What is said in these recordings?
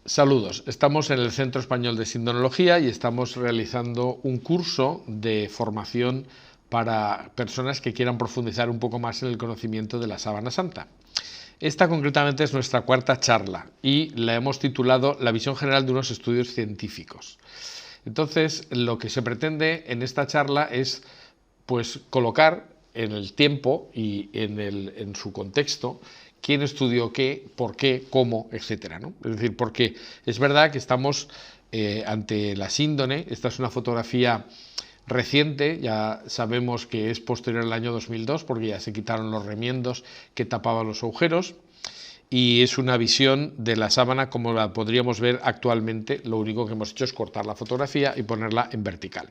Saludos, estamos en el Centro Español de Sindonología y estamos realizando un curso de formación para personas que quieran profundizar un poco más en el conocimiento de la Sábana Santa. Esta concretamente es nuestra cuarta charla y la hemos titulado La visión general de unos estudios científicos. Entonces, lo que se pretende en esta charla es colocar en el tiempo y en su contexto quién estudió qué, por qué, cómo, etcétera, ¿no? Es decir, porque es verdad que estamos ante la síndone. Esta es una fotografía reciente, ya sabemos que es posterior al año 2002 porque ya se quitaron los remiendos que tapaban los agujeros, y es una visión de la sábana como la podríamos ver actualmente. Lo único que hemos hecho es cortar la fotografía y ponerla en vertical.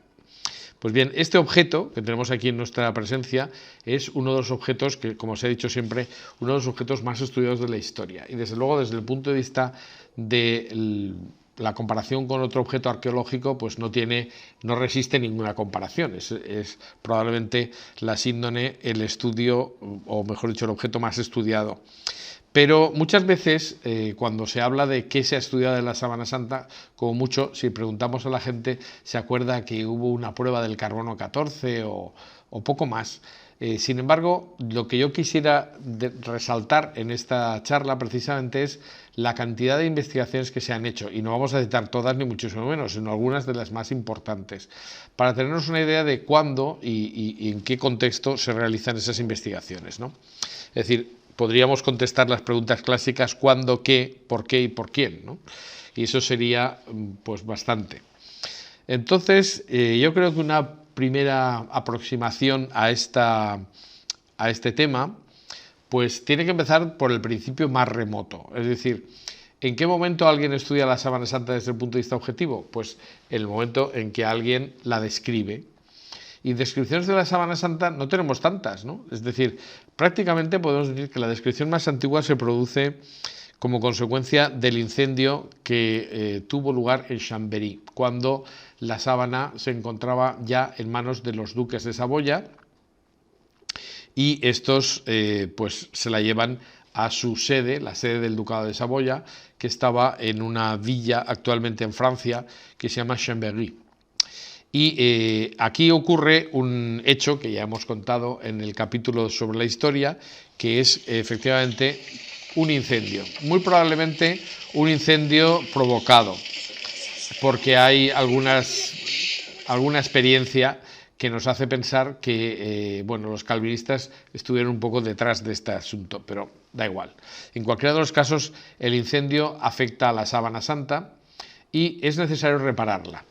Pues bien, este objeto que tenemos aquí en nuestra presencia es uno de los objetos que, como os he dicho siempre, uno de los objetos más estudiados de la historia. Y desde luego, desde el punto de vista de la comparación con otro objeto arqueológico, pues no resiste ninguna comparación. Es probablemente la síndone el estudio, o mejor dicho, el objeto más estudiado. Pero muchas veces, cuando se habla de qué se ha estudiado de la Sábana Santa, como mucho, si preguntamos a la gente, se acuerda que hubo una prueba del carbono 14 o poco más. Sin embargo, lo que yo quisiera resaltar en esta charla precisamente es la cantidad de investigaciones que se han hecho, y no vamos a citar todas ni muchísimo menos, sino algunas de las más importantes, para tenernos una idea de cuándo y en qué contexto se realizan esas investigaciones, ¿no? Es decir, podríamos contestar las preguntas clásicas: ¿cuándo, qué, por qué y por quién, ¿no? Y eso sería pues bastante. Entonces, yo creo que una primera aproximación a este tema pues tiene que empezar por el principio más remoto. Es decir, ¿en qué momento alguien estudia la Sábana Santa desde el punto de vista objetivo? Pues en el momento en que alguien la describe. Y descripciones de la Sábana Santa no tenemos tantas, ¿no? Es decir, prácticamente podemos decir que la descripción más antigua se produce como consecuencia del incendio que tuvo lugar en Chambéry, cuando la sábana se encontraba ya en manos de los duques de Saboya, y estos pues se la llevan a su sede, la sede del Ducado de Saboya, que estaba en una villa actualmente en Francia que se llama Chambéry. Y aquí ocurre un hecho que ya hemos contado en el capítulo sobre la historia, que es efectivamente un incendio. Muy probablemente un incendio provocado, porque hay alguna experiencia que nos hace pensar que los calvinistas estuvieron un poco detrás de este asunto, pero da igual. En cualquiera de los casos, el incendio afecta a la Sábana Santa y es necesario repararla.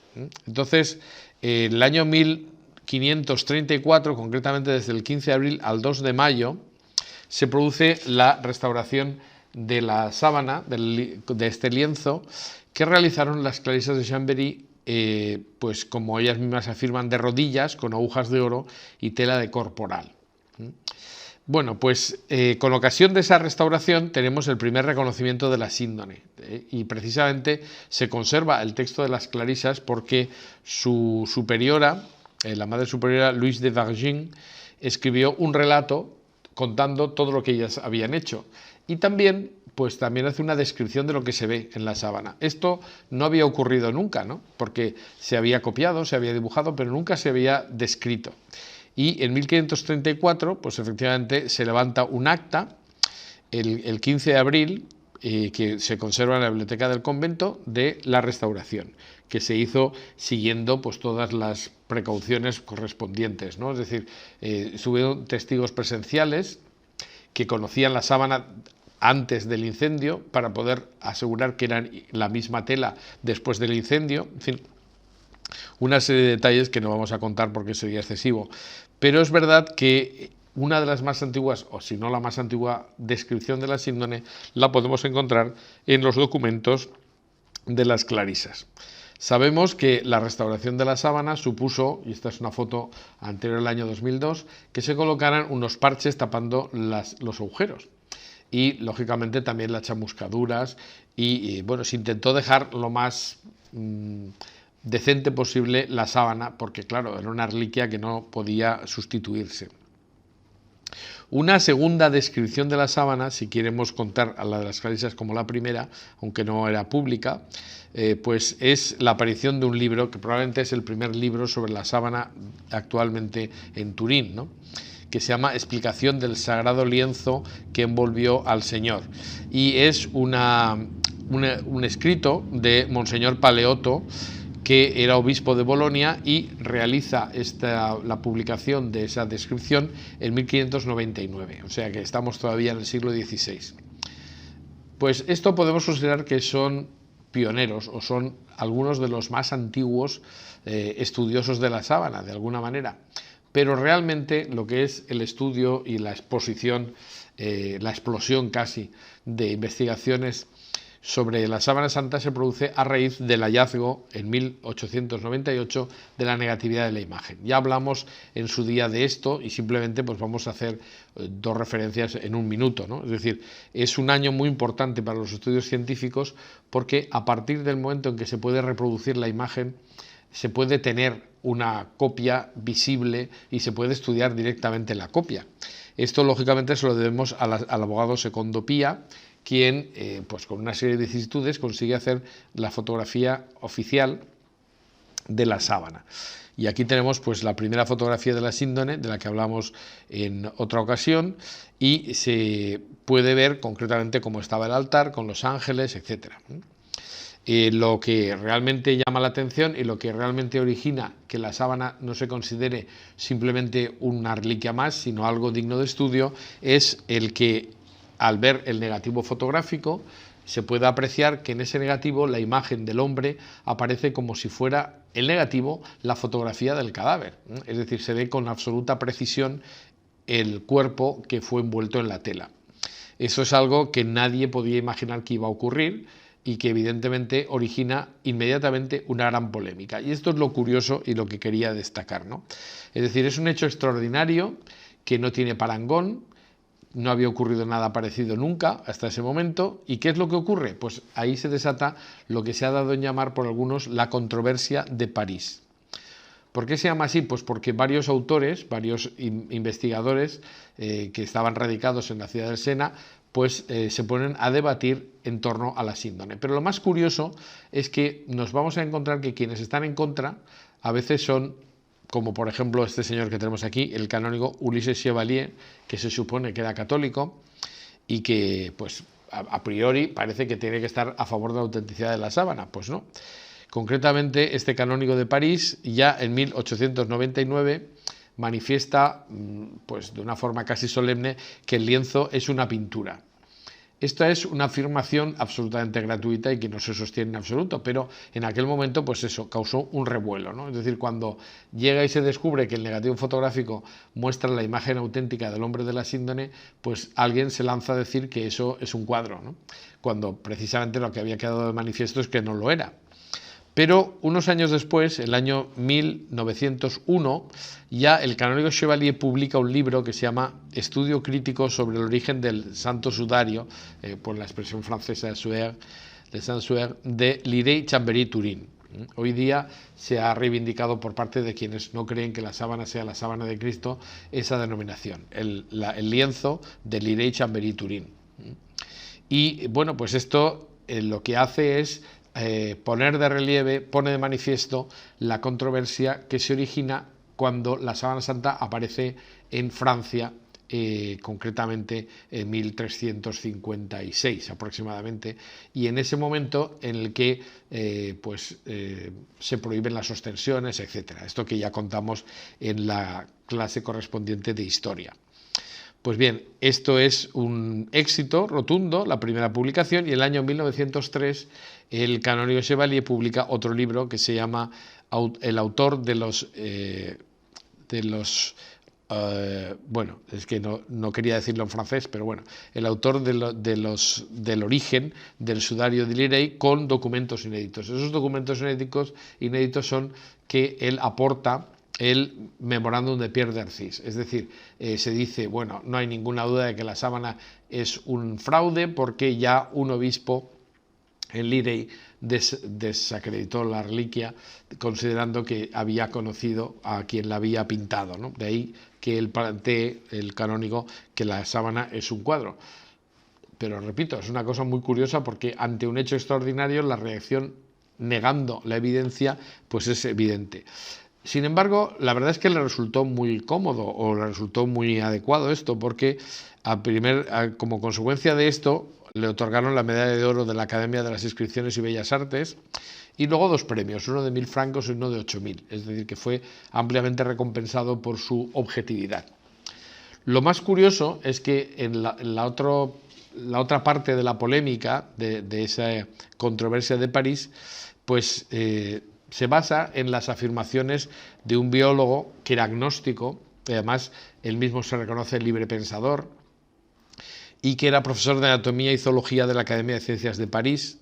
Entonces, en el año 1534, concretamente desde el 15 de abril al 2 de mayo, se produce la restauración de la sábana, de este lienzo, que realizaron las clarisas de Chambéry, pues como ellas mismas afirman, de rodillas, con agujas de oro y tela de corporal. Bueno, pues con ocasión de esa restauración tenemos el primer reconocimiento de la síndone, y precisamente se conserva el texto de las clarisas porque su superiora, la madre superiora Louise de Vargin, escribió un relato contando todo lo que ellas habían hecho, y también hace una descripción de lo que se ve en la sábana. Esto no había ocurrido nunca, ¿no? Porque se había copiado, se había dibujado, pero nunca se había descrito. Y en 1534, pues efectivamente se levanta un acta, el 15 de abril, que se conserva en la biblioteca del convento, de la restauración, que se hizo siguiendo pues todas las precauciones correspondientes, ¿no? Es decir, estuvieron testigos presenciales que conocían la sábana antes del incendio para poder asegurar que eran la misma tela después del incendio. En fin, una serie de detalles que no vamos a contar porque sería excesivo. Pero es verdad que una de las más antiguas, o si no la más antigua, descripción de la síndone la podemos encontrar en los documentos de las clarisas. Sabemos que la restauración de la sábana supuso, y esta es una foto anterior al año 2002, que se colocaran unos parches tapando los agujeros. Y lógicamente también las chamuscaduras, y se intentó dejar lo más decente posible la sábana, porque claro, era una reliquia que no podía sustituirse. Una segunda descripción de la sábana, si queremos contar a la de las Clarisas como la primera, aunque no era pública, pues es la aparición de un libro que probablemente es el primer libro sobre la sábana actualmente en Turín, ¿no?, que se llama Explicación del Sagrado Lienzo que envolvió al Señor, y es un escrito de Monseñor Paleotto, que era obispo de Bolonia y realiza la publicación de esa descripción en 1599, o sea que estamos todavía en el siglo XVI. Pues esto podemos considerar que son pioneros o son algunos de los más antiguos estudiosos de la sábana, de alguna manera. Pero realmente lo que es el estudio y la exposición, la explosión casi de investigaciones sobre la sábana santa se produce a raíz del hallazgo en 1898 de la negatividad de la imagen. Ya hablamos en su día de esto y simplemente pues vamos a hacer dos referencias en un minuto, ¿no? Es decir, es un año muy importante para los estudios científicos porque a partir del momento en que se puede reproducir la imagen, se puede tener una copia visible y se puede estudiar directamente la copia. Esto lógicamente se lo debemos al abogado Secondo Pia, quien pues con una serie de vicisitudes consigue hacer la fotografía oficial de la sábana. Y aquí tenemos pues la primera fotografía de la síndone, de la que hablamos en otra ocasión, y se puede ver concretamente cómo estaba el altar, con los ángeles, etc. Lo que realmente llama la atención y lo que realmente origina que la sábana no se considere simplemente una reliquia más, sino algo digno de estudio, es el que al ver el negativo fotográfico se puede apreciar que en ese negativo la imagen del hombre aparece como si fuera el negativo la fotografía del cadáver, es decir, se ve con absoluta precisión el cuerpo que fue envuelto en la tela. Eso es algo que nadie podía imaginar que iba a ocurrir y que evidentemente origina inmediatamente una gran polémica. Y esto es lo curioso y lo que quería destacar, ¿no? Es decir, es un hecho extraordinario que no tiene parangón. No había ocurrido nada parecido nunca hasta ese momento. ¿Y qué es lo que ocurre? Pues ahí se desata lo que se ha dado en llamar por algunos la controversia de París. ¿Por qué se llama así? Pues porque varios autores, varios investigadores que estaban radicados en la ciudad del Sena, pues se ponen a debatir en torno a la síndone. Pero lo más curioso es que nos vamos a encontrar que quienes están en contra a veces son, como por ejemplo este señor que tenemos aquí, el canónigo Ulises Chevalier, que se supone que era católico y que pues a priori parece que tiene que estar a favor de la autenticidad de la sábana. Pues no. Concretamente, este canónigo de París ya en 1899 manifiesta pues de una forma casi solemne que el lienzo es una pintura. Esta es una afirmación absolutamente gratuita y que no se sostiene en absoluto, pero en aquel momento pues eso causó un revuelo, ¿no? Es decir, cuando llega y se descubre que el negativo fotográfico muestra la imagen auténtica del hombre de la síndone, pues alguien se lanza a decir que eso es un cuadro, ¿no?, cuando precisamente lo que había quedado de manifiesto es que no lo era. Pero unos años después, el año 1901, ya el canónigo Chevalier publica un libro que se llama Estudio crítico sobre el origen del Santo Sudario, por la expresión francesa de Saint-Suaire, de Lirey-Chambéry-Turín. Hoy día se ha reivindicado por parte de quienes no creen que la sábana sea la sábana de Cristo esa denominación, el lienzo de Lirey-Chambéry-Turín. Y bueno, pues esto lo que hace es poner de relieve, pone de manifiesto la controversia que se origina cuando la sábana santa aparece en Francia, concretamente en 1356 aproximadamente, y en ese momento en el que se prohíben las ostensiones, etcétera. Esto que ya contamos en la clase correspondiente de historia. Pues bien, esto es un éxito rotundo, la primera publicación, y el año 1903 el canónigo Chevalier publica otro libro que se llama El autor de los bueno, es que no quería decirlo en francés, pero bueno, el autor del origen del sudario de Lirey con documentos inéditos. Esos documentos inéditos son que él aporta el memorándum de Pierre d'Arcis, es decir, se dice, bueno, no hay ninguna duda de que la sábana es un fraude porque ya un obispo en Lirey desacreditó la reliquia considerando que había conocido a quien la había pintado, ¿no? De ahí que él plantee, el canónigo, que la sábana es un cuadro. Pero repito, es una cosa muy curiosa porque ante un hecho extraordinario la reacción negando la evidencia pues es evidente. Sin embargo, la verdad es que le resultó muy cómodo o le resultó muy adecuado esto porque como consecuencia de esto le otorgaron la medalla de oro de la Academia de las Inscripciones y Bellas Artes y luego 2 premios, uno de 1.000 francos y uno de 8.000, es decir, que fue ampliamente recompensado por su objetividad. Lo más curioso es que en la otra parte de la polémica de esa controversia de París, pues se basa en las afirmaciones de un biólogo que era agnóstico, y además él mismo se reconoce libre pensador, y que era profesor de anatomía y zoología de la Academia de Ciencias de París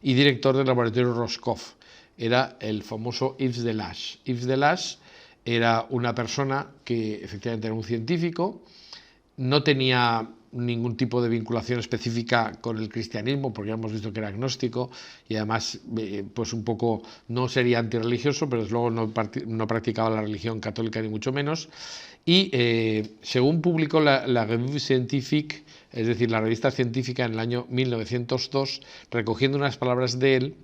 y director del laboratorio Roscoff. Era el famoso Yves Delage. Yves Delage era una persona que efectivamente era un científico, no tenía ningún tipo de vinculación específica con el cristianismo, porque ya hemos visto que era agnóstico y además pues un poco no sería antirreligioso, pero desde luego no practicaba la religión católica ni mucho menos. Y según publicó la Revue Scientifique, es decir, la revista científica en el año 1902, recogiendo unas palabras de él,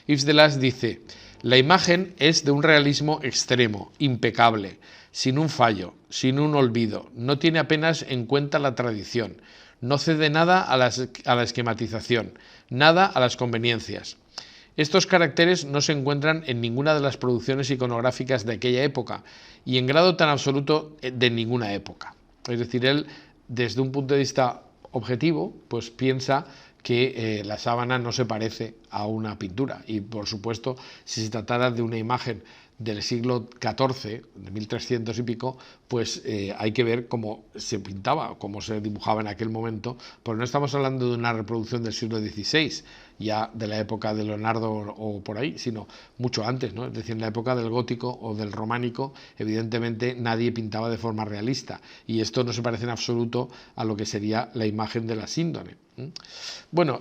Yves Delage dice: la imagen es de un realismo extremo, impecable, sin un fallo, sin un olvido, no tiene apenas en cuenta la tradición, no cede nada a la esquematización, nada a las conveniencias. Estos caracteres no se encuentran en ninguna de las producciones iconográficas de aquella época y en grado tan absoluto de ninguna época. Es decir, él, desde un punto de vista objetivo, pues piensa que la sábana no se parece a una pintura y, por supuesto, si se tratara de una imagen del siglo XIV, de 1300 y pico, pues hay que ver cómo se pintaba, cómo se dibujaba en aquel momento, porque no estamos hablando de una reproducción del siglo XVI, ya de la época de Leonardo o por ahí, sino mucho antes, ¿no? Es decir, en la época del gótico o del románico, evidentemente nadie pintaba de forma realista, y esto no se parece en absoluto a lo que sería la imagen de la síndone. Bueno,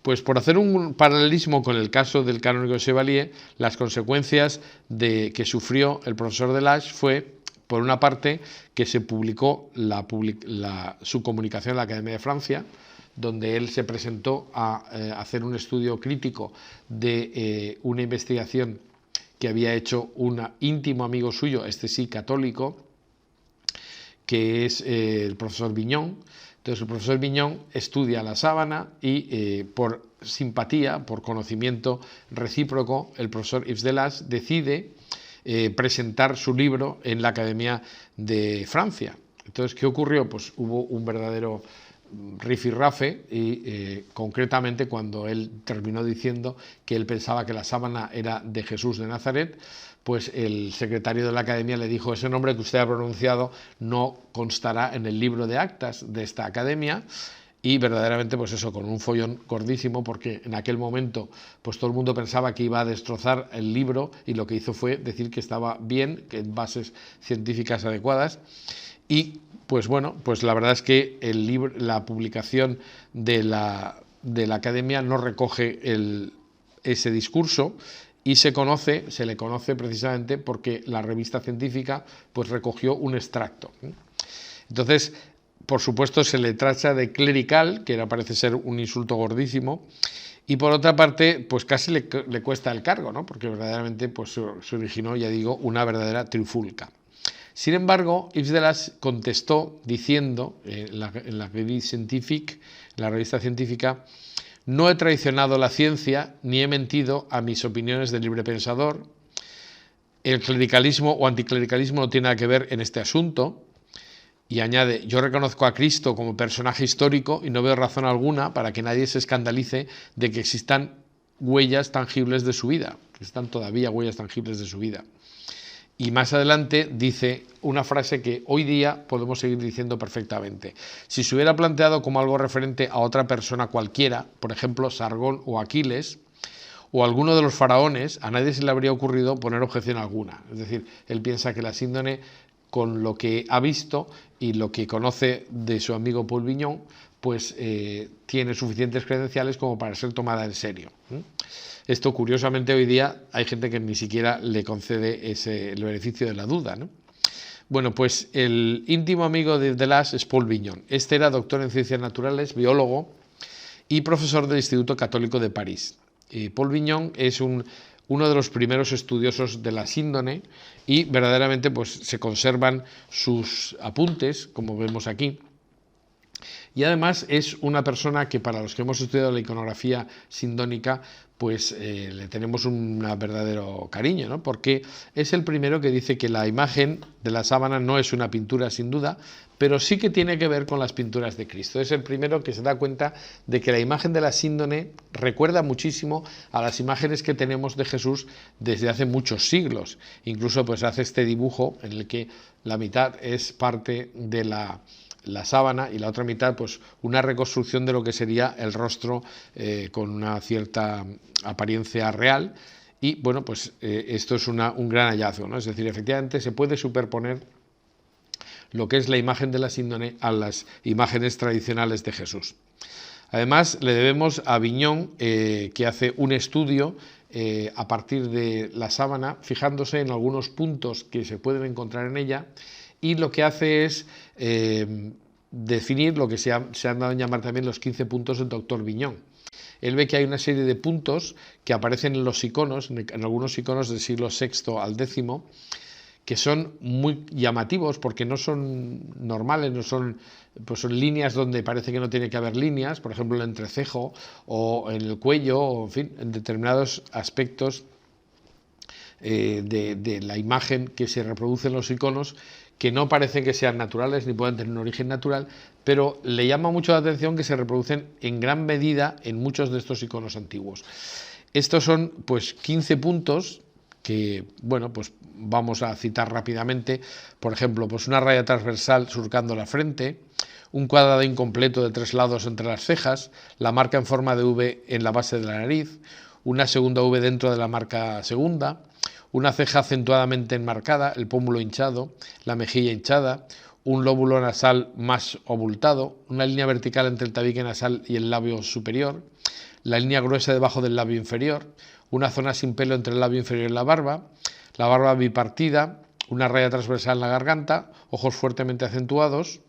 pues por hacer un paralelismo con el caso del canónigo de Chevalier, las consecuencias que sufrió el profesor Delage fue, por una parte, que se publicó su comunicación en la Academia de Francia, donde él se presentó a hacer un estudio crítico de una investigación que había hecho un íntimo amigo suyo, este sí católico, que es el profesor Vignon. Entonces el profesor Vignon estudia la sábana y por simpatía, por conocimiento recíproco, el profesor Yves Delage decide presentar su libro en la Academia de Francia. Entonces, ¿qué ocurrió? Pues hubo un verdadero rifirrafe y concretamente cuando él terminó diciendo que él pensaba que la sábana era de Jesús de Nazaret, pues el secretario de la Academia le dijo: ese nombre que usted ha pronunciado no constará en el libro de actas de esta Academia. Y verdaderamente, pues eso, con un follón gordísimo, porque en aquel momento pues todo el mundo pensaba que iba a destrozar el libro, y lo que hizo fue decir que estaba bien, que en bases científicas adecuadas. Y pues bueno, pues la verdad es que el libro, la publicación de la Academia no recoge ese discurso, y se le conoce precisamente porque la revista científica pues recogió un extracto. Entonces, por supuesto, se le tacha de clerical, que parece ser un insulto gordísimo, y por otra parte, pues casi le cuesta el cargo, ¿no? Porque verdaderamente pues se originó, ya digo, una verdadera trifulca. Sin embargo, Yves Delage contestó diciendo en la Revue Scientifique, la revista científica: no he traicionado la ciencia ni he mentido a mis opiniones de libre pensador. El clericalismo o anticlericalismo no tiene nada que ver en este asunto. Y añade: yo reconozco a Cristo como personaje histórico y no veo razón alguna para que nadie se escandalice de que existan huellas tangibles de su vida, que están todavía huellas tangibles de su vida. Y más adelante dice una frase que hoy día podemos seguir diciendo perfectamente: si se hubiera planteado como algo referente a otra persona cualquiera, por ejemplo Sargón o Aquiles, o alguno de los faraones, a nadie se le habría ocurrido poner objeción alguna. Es decir, él piensa que la síndone, con lo que ha visto y lo que conoce de su amigo Paul Vignon, pues tiene suficientes credenciales como para ser tomada en serio. Esto, curiosamente, hoy día hay gente que ni siquiera le concede el beneficio de la duda, ¿no? Bueno, pues el íntimo amigo de Delage es Paul Vignon. Este era doctor en ciencias naturales, biólogo y profesor del Instituto Católico de París. Paul Vignon es uno de los primeros estudiosos de la síndone y verdaderamente pues, se conservan sus apuntes, como vemos aquí. Y además es una persona que, para los que hemos estudiado la iconografía sindónica, pues le tenemos un verdadero cariño, ¿no? Porque es el primero que dice que la imagen de la sábana no es una pintura sin duda, pero sí que tiene que ver con las pinturas de Cristo. Es el primero que se da cuenta de que la imagen de la síndone recuerda muchísimo a las imágenes que tenemos de Jesús desde hace muchos siglos. Incluso pues hace este dibujo en el que la mitad es parte de la sábana y la otra mitad pues una reconstrucción de lo que sería el rostro con una cierta apariencia real. Y bueno, pues esto es un gran hallazgo, ¿no? Es decir, efectivamente se puede superponer lo que es la imagen de la síndone a las imágenes tradicionales de Jesús. Además, le debemos a Vignon que hace un estudio a partir de la sábana, fijándose en algunos puntos que se pueden encontrar en ella, y lo que hace es definir lo que se han dado en llamar también los 15 puntos del doctor Vignon. Él ve que hay una serie de puntos que aparecen en los iconos, en algunos iconos del siglo VI al X, que son muy llamativos porque no son normales, no son, pues son líneas donde parece que no tiene que haber líneas, por ejemplo, en el entrecejo o en el cuello, o en fin, en determinados aspectos de la imagen que se reproduce en los iconos, que no parecen que sean naturales ni puedan tener un origen natural, pero le llama mucho la atención que se reproducen en gran medida en muchos de estos iconos antiguos. Estos son pues 15 puntos que, bueno, pues vamos a citar rápidamente. Por ejemplo, pues una raya transversal surcando la frente, un cuadrado incompleto de 3 lados entre las cejas, la marca en forma de V en la base de la nariz, una segunda V dentro de la marca segunda, una ceja acentuadamente enmarcada, el pómulo hinchado, la mejilla hinchada, un lóbulo nasal más abultado, una línea vertical entre el tabique nasal y el labio superior, la línea gruesa debajo del labio inferior, una zona sin pelo entre el labio inferior y la barba bipartida, una raya transversal en la garganta, ojos fuertemente acentuados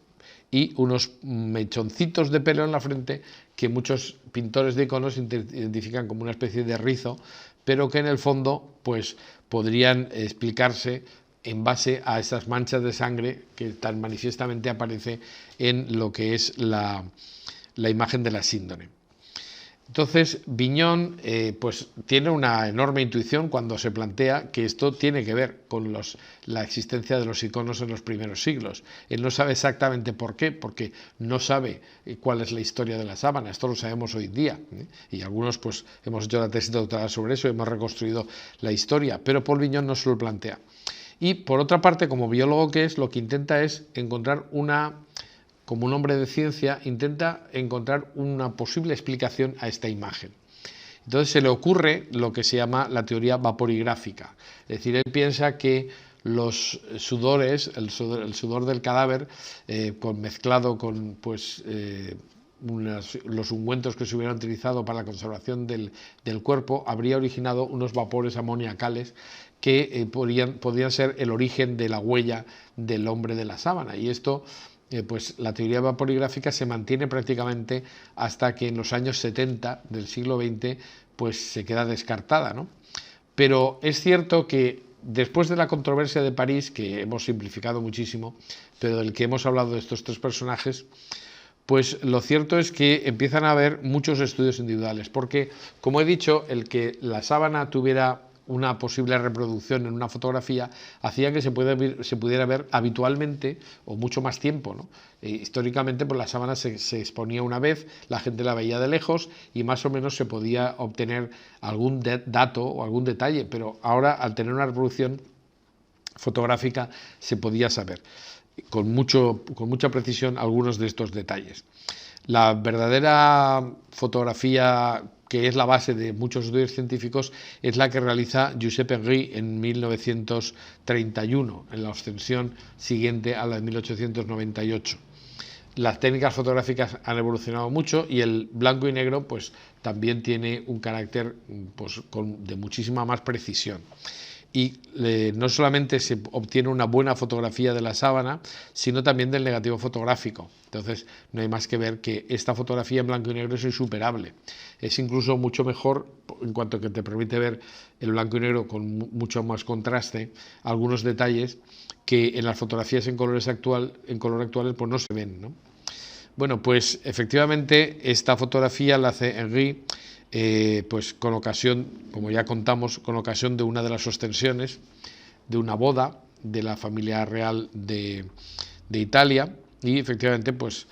y unos mechoncitos de pelo en la frente que muchos pintores de iconos identifican como una especie de rizo, pero que en el fondo pues podrían explicarse en base a esas manchas de sangre que tan manifiestamente aparece en lo que es la imagen de la síndone. Entonces, Vignon pues tiene una enorme intuición cuando se plantea que esto tiene que ver con la existencia de los iconos en los primeros siglos. Él no sabe exactamente por qué, porque no sabe cuál es la historia de la sábana. Esto lo sabemos hoy en día, y algunos pues hemos hecho la tesis doctoral sobre eso y hemos reconstruido la historia, pero Paul Vignon no se lo plantea. Y por otra parte, como biólogo que es, lo que intenta es encontrar como un hombre de ciencia, intenta encontrar una posible explicación a esta imagen. Entonces se le ocurre lo que se llama la teoría vaporigráfica. Es decir, él piensa que los sudores, el sudor del cadáver, mezclado con pues, los ungüentos que se hubieran utilizado para la conservación del cuerpo, habría originado unos vapores amoniacales que podrían ser el origen de la huella del hombre de la sábana. Y esto pues la teoría vaporigráfica se mantiene prácticamente hasta que en los años 70 del siglo XX pues se queda descartada, ¿no? Pero es cierto que después de la controversia de París, que hemos simplificado muchísimo, pero del que hemos hablado de estos 3 personajes, pues lo cierto es que empiezan a haber muchos estudios individuales, porque, como he dicho, el que la sábana tuviera una posible reproducción en una fotografía hacía que se pudiera ver habitualmente o mucho más tiempo, ¿no? Históricamente pues la sábana se exponía una vez, la gente la veía de lejos y más o menos se podía obtener algún dato o algún detalle, pero ahora al tener una reproducción fotográfica se podía saber con mucha precisión algunos de estos detalles. La verdadera fotografía, que es la base de muchos estudios científicos, es la que realiza Giuseppe Enri en 1931, en la ascensión siguiente a la de 1898. Las técnicas fotográficas han evolucionado mucho y el blanco y negro pues también tiene un carácter pues, de muchísima más precisión. Y no solamente se obtiene una buena fotografía de la sábana, sino también del negativo fotográfico. Entonces no hay más que ver que esta fotografía en blanco y negro es insuperable. Es incluso mucho mejor en cuanto a que te permite ver el blanco y negro con mucho más contraste, algunos detalles que en las fotografías en color actuales pues no se ven, ¿no? Bueno, pues efectivamente esta fotografía la hace Henry pues con ocasión, como ya contamos, con ocasión de una de las ostensiones de una boda de la familia real de Italia, y efectivamente pues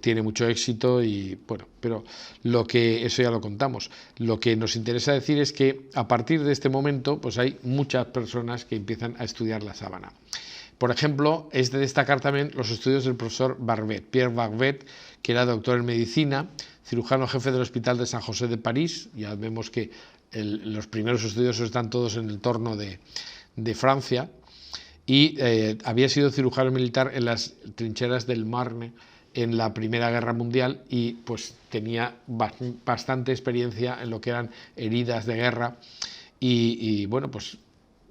tiene mucho éxito. Y bueno, pero eso ya lo contamos. Lo que nos interesa decir es que a partir de este momento pues hay muchas personas que empiezan a estudiar la sábana. Por ejemplo, es de destacar también los estudios del profesor Barbet, Pierre Barbet, que era doctor en medicina, cirujano jefe del Hospital de San José de París. Ya vemos que los primeros estudios están todos en el entorno de Francia, y había sido cirujano militar en las trincheras del Marne en la Primera Guerra Mundial, y pues tenía bastante experiencia en lo que eran heridas de guerra y bueno, pues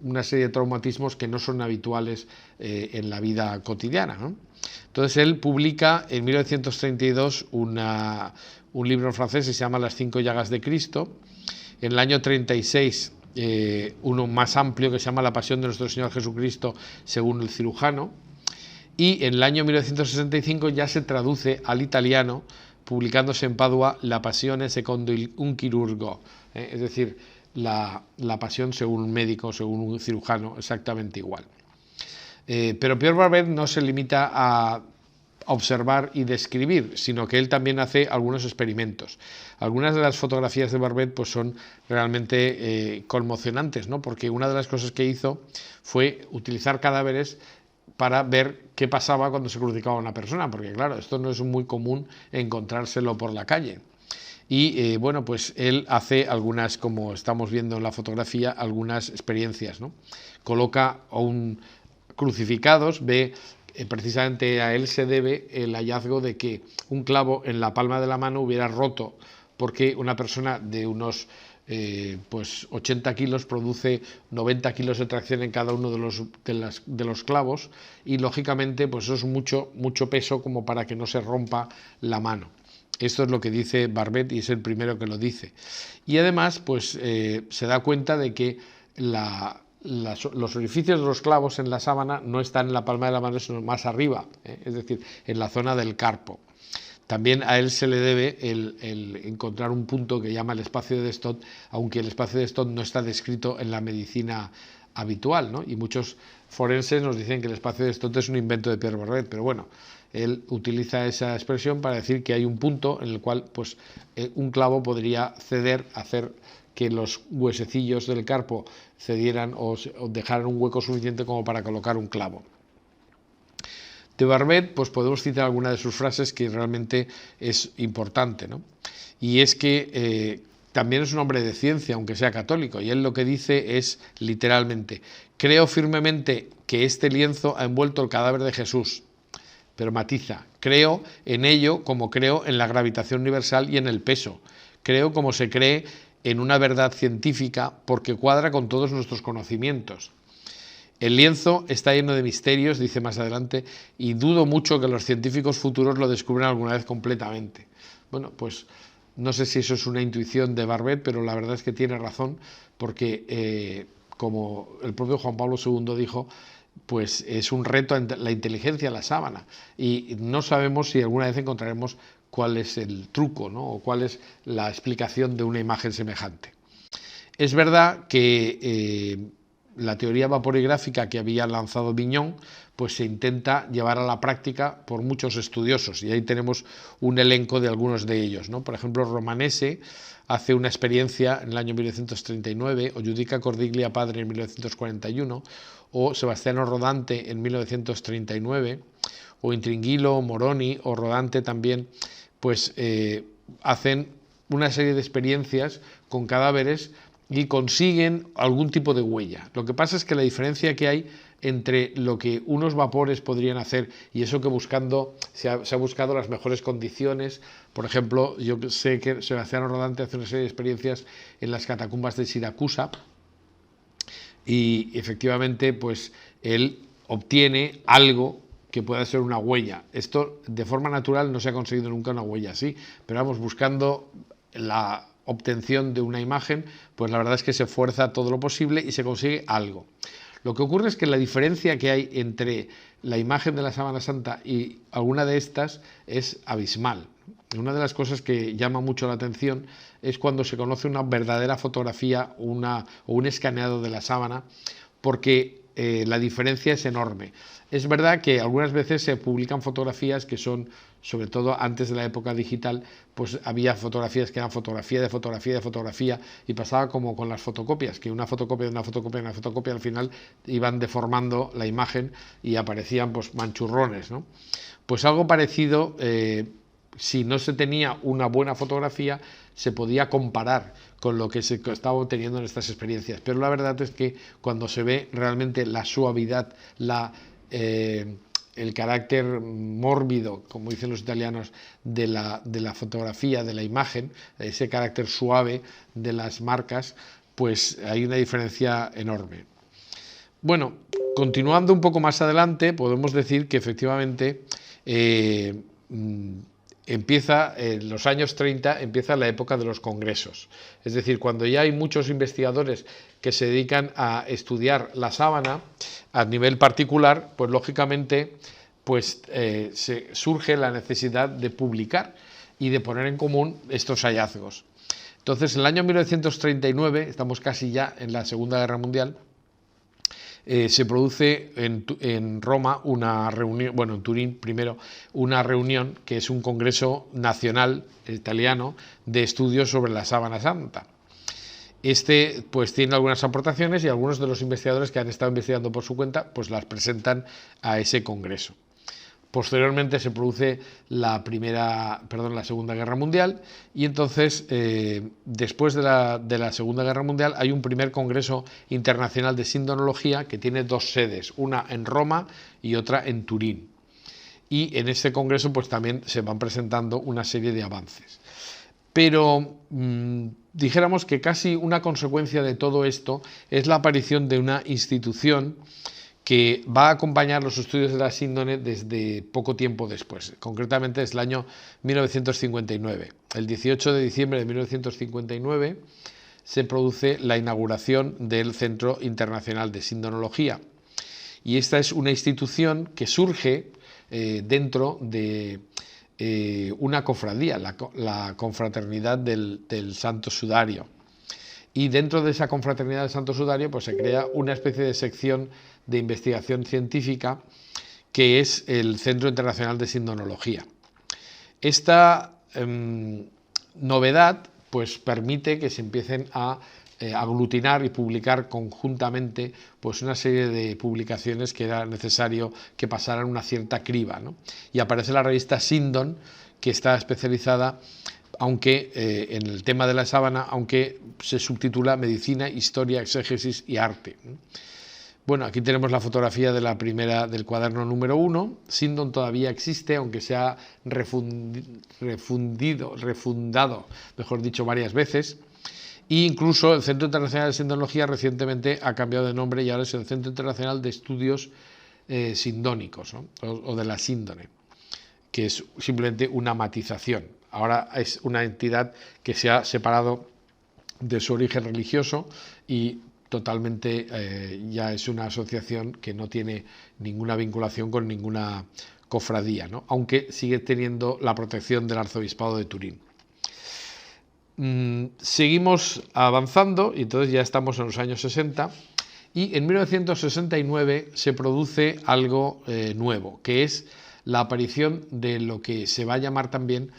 una serie de traumatismos que no son habituales en la vida cotidiana, ¿no? Entonces él publica en 1932 un libro en francés que se llama Las 5 llagas de Cristo. En el año 36 uno más amplio que se llama La pasión de nuestro Señor Jesucristo según el cirujano. Y en el año 1965 ya se traduce al italiano, publicándose en Padua La passione secondo un chirurgo, es decir, la pasión según un médico, según un cirujano, exactamente igual. Pero Pierre Barbet no se limita a observar y describir, sino que él también hace algunos experimentos. Algunas de las fotografías de Barbet pues son realmente conmocionantes, ¿no? Porque una de las cosas que hizo fue utilizar cadáveres para ver qué pasaba cuando se crucificaba una persona, porque claro, esto no es muy común encontrárselo por la calle. Y bueno, pues él hace algunas, como estamos viendo en la fotografía, algunas experiencias, ¿no? Coloca a un crucificados, ve precisamente a él se debe el hallazgo de que un clavo en la palma de la mano hubiera roto, porque una persona de unos pues 80 kilos produce 90 kilos de tracción en cada uno de los clavos, y lógicamente pues eso es mucho peso como para que no se rompa la mano. Esto es lo que dice Barbet, y es el primero que lo dice. Y además pues se da cuenta de que los orificios de los clavos en la sábana no están en la palma de la mano, sino más arriba, es decir, en la zona del carpo. También a él se le debe el encontrar un punto que llama el espacio de Stott, aunque el espacio de Stott no está descrito en la medicina habitual, ¿no? Y muchos forenses nos dicen que el espacio de Stott es un invento de Pierre Barbet, pero bueno, él utiliza esa expresión para decir que hay un punto en el cual pues, un clavo podría ceder, hacer que los huesecillos del carpo cedieran o dejaran un hueco suficiente como para colocar un clavo. De Barbet pues podemos citar alguna de sus frases que realmente es importante, ¿no? Y es que también es un hombre de ciencia, aunque sea católico, y él lo que dice es literalmente: creo firmemente que este lienzo ha envuelto el cadáver de Jesús, pero matiza: creo en ello como creo en la gravitación universal y en el peso, creo como se cree en una verdad científica porque cuadra con todos nuestros conocimientos. El lienzo está lleno de misterios, dice más adelante, y dudo mucho que los científicos futuros lo descubran alguna vez completamente. Bueno, pues no sé si eso es una intuición de Barbet, pero la verdad es que tiene razón, porque como el propio Juan Pablo II dijo, pues es un reto a la inteligencia la sábana, y no sabemos si alguna vez encontraremos cuál es el truco, ¿no? O cuál es la explicación de una imagen semejante. Es verdad que la teoría vaporigráfica que había lanzado Vignon pues se intenta llevar a la práctica por muchos estudiosos, y ahí tenemos un elenco de algunos de ellos, ¿no? Por ejemplo, Romanese hace una experiencia en el año 1939, o Giudica Cordiglia Padre en 1941, o Sebastiano Rodante en 1939, o Intringuilo, Moroni o Rodante también, pues hacen una serie de experiencias con cadáveres y consiguen algún tipo de huella. Lo que pasa es que la diferencia que hay entre lo que unos vapores podrían hacer y eso que buscando se ha buscado las mejores condiciones. Por ejemplo, yo sé que Sebastiano Rodante hace una serie de experiencias en las catacumbas de Siracusa y efectivamente pues él obtiene algo que pueda ser una huella. Esto de forma natural no se ha conseguido nunca una huella así, pero vamos, buscando la obtención de una imagen, pues la verdad es que se esfuerza todo lo posible y se consigue algo. Lo que ocurre es que la diferencia que hay entre la imagen de la Sábana Santa y alguna de estas es abismal. Una de las cosas que llama mucho la atención es cuando se conoce una verdadera fotografía o un escaneado de la sábana, porque la diferencia es enorme. Es verdad que algunas veces se publican fotografías que son, sobre todo antes de la época digital, pues había fotografías que eran fotografía de fotografía de fotografía y pasaba como con las fotocopias, que una fotocopia de una fotocopia de una fotocopia al final iban deformando la imagen y aparecían pues manchurrones, ¿no? Pues algo parecido, si no se tenía una buena fotografía, se podía comparar con lo que se estaba obteniendo en estas experiencias. Pero la verdad es que cuando se ve realmente la suavidad, el carácter mórbido, como dicen los italianos, de la fotografía, de la imagen, ese carácter suave de las marcas, pues hay una diferencia enorme. Bueno, continuando un poco más adelante, podemos decir que efectivamente empieza, en los años 30, empieza la época de los congresos. Es decir, cuando ya hay muchos investigadores que se dedican a estudiar la sábana a nivel particular, pues lógicamente pues, surge la necesidad de publicar y de poner en común estos hallazgos. Entonces, en el año 1939, estamos casi ya en la Segunda Guerra Mundial, se produce en Roma una reunión, bueno, en Turín primero, una reunión que es un congreso nacional italiano de estudios sobre la Sábana Santa. Este pues tiene algunas aportaciones y algunos de los investigadores que han estado investigando por su cuenta pues las presentan a ese congreso. Posteriormente se produce la Segunda Guerra Mundial y entonces, después de la Segunda Guerra Mundial, hay un primer Congreso Internacional de Sindonología que tiene dos sedes, una en Roma y otra en Turín. Y en este congreso pues también se van presentando una serie de avances. Pero dijéramos que casi una consecuencia de todo esto es la aparición de una institución que va a acompañar los estudios de la síndone desde poco tiempo después. Concretamente es el año 1959. El 18 de diciembre de 1959 se produce la inauguración del Centro Internacional de Sindonología. Y esta es una institución que surge dentro de una cofradía, la Confraternidad del Santo Sudario. Y dentro de esa confraternidad del Santo Sudario pues se crea una especie de sección de investigación científica que es el Centro Internacional de Sindonología. Esta novedad pues permite que se empiecen a aglutinar y publicar conjuntamente pues una serie de publicaciones que era necesario que pasaran una cierta criba, ¿no? Y aparece la revista Sindon, que está especializada aunque en el tema de la sábana, aunque se subtitula Medicina, Historia, Exégesis y Arte. Bueno, aquí tenemos la fotografía de la primera del cuaderno número 1. Sindon todavía existe, aunque se ha refundado, mejor dicho, varias veces. E incluso el Centro Internacional de Sindonología recientemente ha cambiado de nombre y ahora es el Centro Internacional de Estudios Sindónicos, ¿no? o de la síndone, que es simplemente una matización. Ahora es una entidad que se ha separado de su origen religioso y totalmente ya es una asociación que no tiene ninguna vinculación con ninguna cofradía, ¿no? Aunque sigue teniendo la protección del Arzobispado de Turín. Seguimos avanzando y entonces ya estamos en los años 60 y en 1969 se produce algo nuevo, que es la aparición de lo que se va a llamar también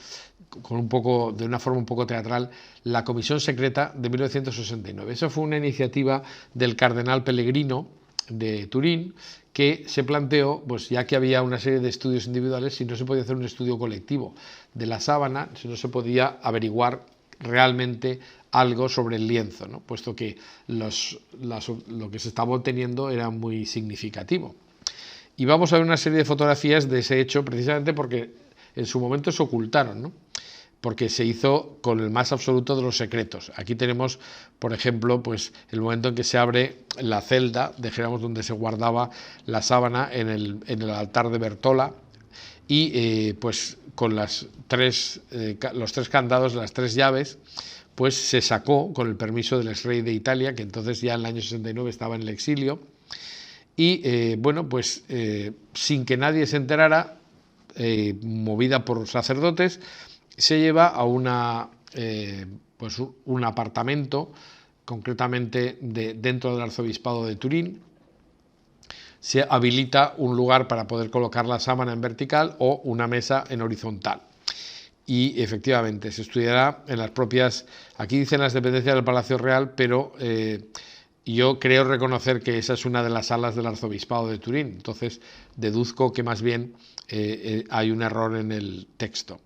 de una forma un poco teatral, la Comisión Secreta de 1969. Eso fue una iniciativa del cardenal Pellegrino de Turín que se planteó, pues ya que había una serie de estudios individuales, si no se podía hacer un estudio colectivo de la sábana, si no se podía averiguar realmente algo sobre el lienzo, ¿no? Puesto que lo que se estaba obteniendo era muy significativo. Y vamos a ver una serie de fotografías de ese hecho, precisamente porque en su momento se ocultaron, ¿no? Porque se hizo con el más absoluto de los secretos. Aquí tenemos, por ejemplo, pues el momento en que se abre la celda, dijéramos, donde se guardaba la sábana en el altar de Bertola, y pues con los tres candados, las 3 llaves, pues se sacó con el permiso del ex rey de Italia, que entonces ya en el año 69 estaba en el exilio, y bueno, pues sin que nadie se enterara, movida por sacerdotes, se lleva a pues un apartamento, concretamente dentro del arzobispado de Turín. Se habilita un lugar para poder colocar la sábana en vertical o una mesa en horizontal. Y efectivamente se estudiará en las propias, aquí dicen las dependencias del Palacio Real, pero yo creo reconocer que esa es una de las salas del arzobispado de Turín. Entonces deduzco que más bien hay un error en el texto.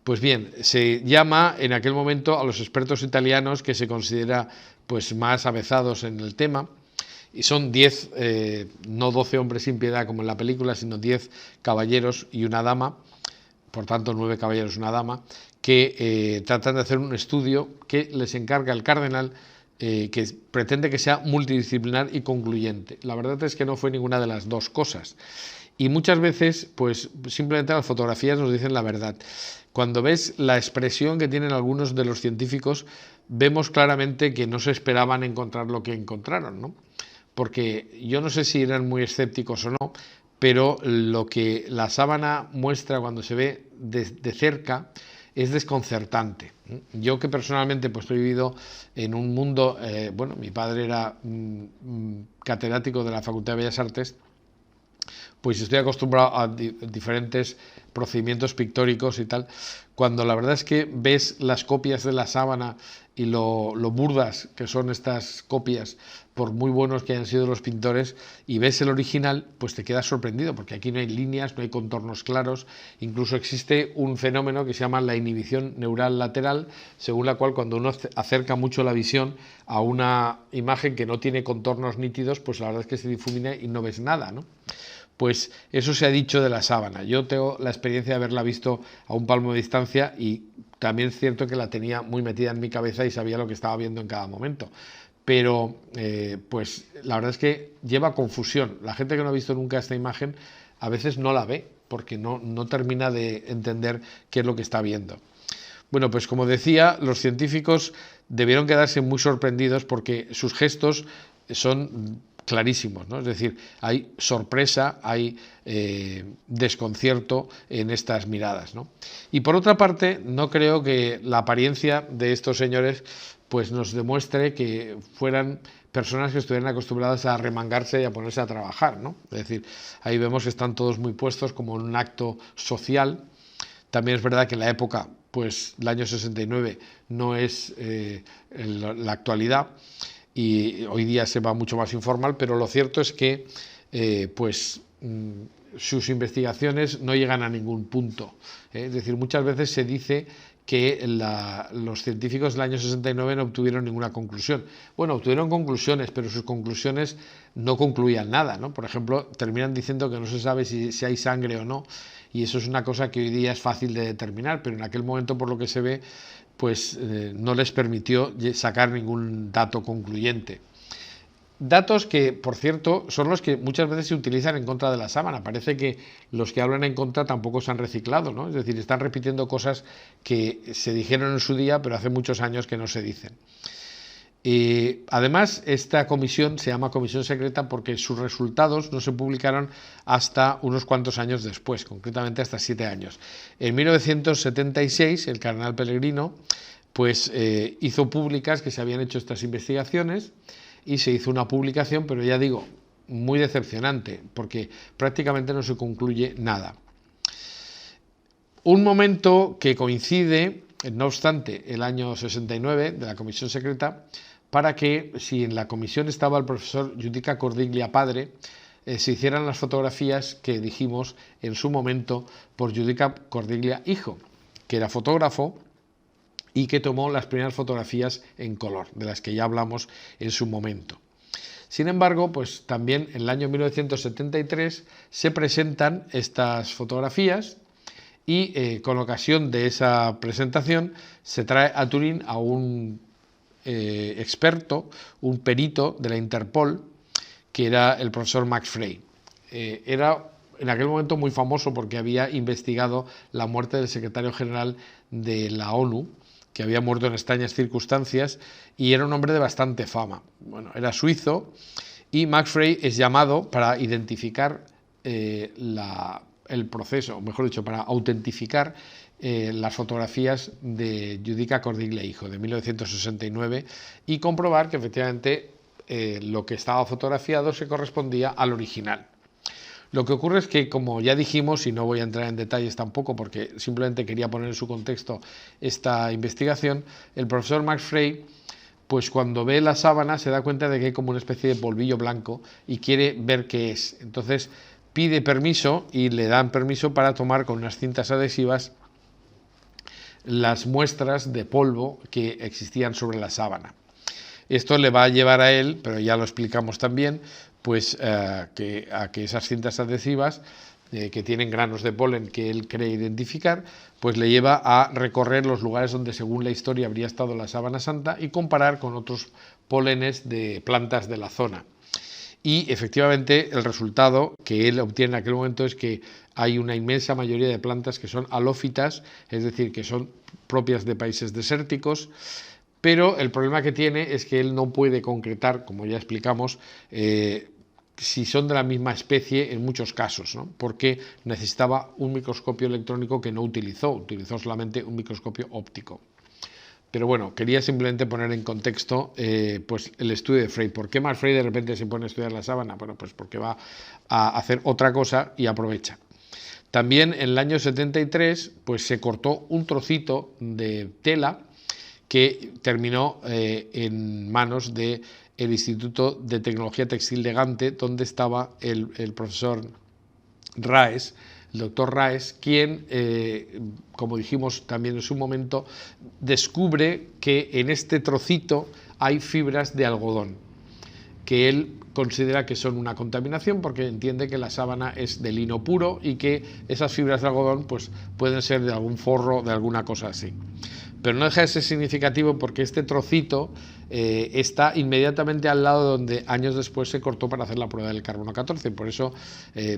Pues bien, se llama en aquel momento a los expertos italianos que se considera pues más avezados en el tema, y son 10, no 12 hombres sin piedad como en la película, sino 10 caballeros y una dama, por tanto 9 caballeros y una dama, que tratan de hacer un estudio que les encarga el cardenal, que pretende que sea multidisciplinar y concluyente. La verdad es que no fue ninguna de las dos cosas. Y muchas veces, pues simplemente las fotografías nos dicen la verdad. Cuando ves la expresión que tienen algunos de los científicos, vemos claramente que no se esperaban encontrar lo que encontraron, ¿no? Porque yo no sé si eran muy escépticos o no, pero lo que la sábana muestra cuando se ve de cerca es desconcertante. Yo que personalmente pues he vivido en un mundo, bueno, mi padre era catedrático de la Facultad de Bellas Artes, pues estoy acostumbrado a diferentes procedimientos pictóricos y tal. Cuando la verdad es que ves las copias de la sábana y lo burdas que son estas copias, por muy buenos que hayan sido los pintores, y ves el original, pues te quedas sorprendido, porque aquí no hay líneas, no hay contornos claros. Incluso existe un fenómeno que se llama la inhibición neural lateral, según la cual cuando uno acerca mucho la visión a una imagen que no tiene contornos nítidos, pues la verdad es que se difumina y no ves nada, ¿no? Pues eso se ha dicho de la sábana. Yo tengo la experiencia de haberla visto a un palmo de distancia y también es cierto que la tenía muy metida en mi cabeza y sabía lo que estaba viendo en cada momento. Pero pues la verdad es que lleva confusión. La gente que no ha visto nunca esta imagen a veces no la ve porque no termina de entender qué es lo que está viendo. Bueno, pues como decía, los científicos debieron quedarse muy sorprendidos porque sus gestos son clarísimos, ¿no? Es decir, hay sorpresa, hay desconcierto en estas miradas, ¿no? Y por otra parte, no creo que la apariencia de estos señores pues nos demuestre que fueran personas que estuvieran acostumbradas a remangarse y a ponerse a trabajar, ¿no? Es decir, ahí vemos que están todos muy puestos como en un acto social. También es verdad que en la época, pues el año 69 no es la actualidad, y hoy día se va mucho más informal, pero lo cierto es que sus investigaciones no llegan a ningún punto. Es decir, muchas veces se dice que los científicos del año 69 no obtuvieron ninguna conclusión. Bueno, obtuvieron conclusiones, pero sus conclusiones no concluían nada, ¿no? Por ejemplo, terminan diciendo que no se sabe si hay sangre o no, y eso es una cosa que hoy día es fácil de determinar, pero en aquel momento, por lo que se ve, pues no les permitió sacar ningún dato concluyente. Datos que, por cierto, son los que muchas veces se utilizan en contra de la sábana. Parece que los que hablan en contra tampoco se han reciclado, ¿no? Es decir, están repitiendo cosas que se dijeron en su día, pero hace muchos años que no se dicen. Además, esta comisión se llama comisión secreta porque sus resultados no se publicaron hasta unos cuantos años después, concretamente hasta 7 años. En 1976, el cardenal Pellegrino pues, hizo públicas que se habían hecho estas investigaciones, y se hizo una publicación, pero ya digo, muy decepcionante, porque prácticamente no se concluye nada. Un momento que coincide, no obstante, el año 69 de la comisión secreta, para que, si en la comisión estaba el profesor Giudica Cordiglia padre, se hicieran las fotografías que dijimos en su momento por Giudica Cordiglia hijo, que era fotógrafo y que tomó las primeras fotografías en color, de las que ya hablamos en su momento. Sin embargo, pues también en el año 1973 se presentan estas fotografías y con ocasión de esa presentación se trae a Turín a un experto, un perito de la Interpol, que era el profesor Max Frey. Era en aquel momento muy famoso porque había investigado la muerte del secretario general de la ONU, que había muerto en extrañas circunstancias, y era un hombre de bastante fama. Bueno, era suizo y Max Frey es llamado para identificar el proceso, o mejor dicho, para autentificar las fotografías de Giudica Cordiglia hijo de 1969 y comprobar que efectivamente lo que estaba fotografiado se correspondía al original. Lo que ocurre es que, como ya dijimos, y no voy a entrar en detalles tampoco porque simplemente quería poner en su contexto esta investigación, el profesor Max Frey, pues cuando ve la sábana se da cuenta de que hay como una especie de polvillo blanco y quiere ver qué es. Entonces pide permiso y le dan permiso para tomar con unas cintas adhesivas las muestras de polvo que existían sobre la sábana. Esto le va a llevar a él, pero ya lo explicamos también, pues a que esas cintas adhesivas que tienen granos de polen que él cree identificar, pues le lleva a recorrer los lugares donde según la historia habría estado la sábana santa y comparar con otros polenes de plantas de la zona. Y efectivamente el resultado que él obtiene en aquel momento es que hay una inmensa mayoría de plantas que son halófitas, es decir, que son propias de países desérticos, pero el problema que tiene es que él no puede concretar, como ya explicamos, si son de la misma especie en muchos casos, ¿no? Porque necesitaba un microscopio electrónico que no utilizó solamente un microscopio óptico. Pero bueno, quería simplemente poner en contexto pues el estudio de Frey. ¿Por qué Max Frey de repente se pone a estudiar la sábana? Bueno, pues porque va a hacer otra cosa y aprovecha. También en el año 73 pues se cortó un trocito de tela que terminó en manos del Instituto de Tecnología Textil de Gante, donde estaba el profesor Raes, el doctor Raes, quien, como dijimos también en su momento, descubre que en este trocito hay fibras de algodón, que él considera que son una contaminación porque entiende que la sábana es de lino puro y que esas fibras de algodón pues, pueden ser de algún forro, de alguna cosa así. Pero no deja de ser significativo porque este trocito está inmediatamente al lado donde años después se cortó para hacer la prueba del carbono 14. Por eso,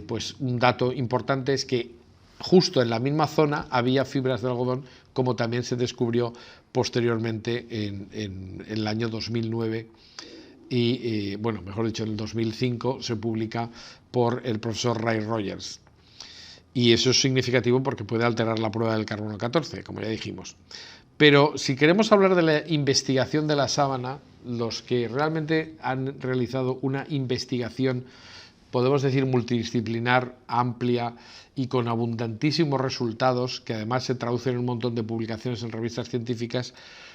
pues un dato importante es que justo en la misma zona había fibras de algodón, como también se descubrió posteriormente en el año 2009 y, bueno, mejor dicho, en el 2005 se publica por el profesor Ray Rogers. Y eso es significativo porque puede alterar la prueba del carbono 14, como ya dijimos. Pero si queremos hablar de la investigación de la sábana, los que realmente han realizado una investigación, podemos decir multidisciplinar, amplia y con abundantísimos resultados, que además se traducen en un montón de publicaciones en revistas científicas,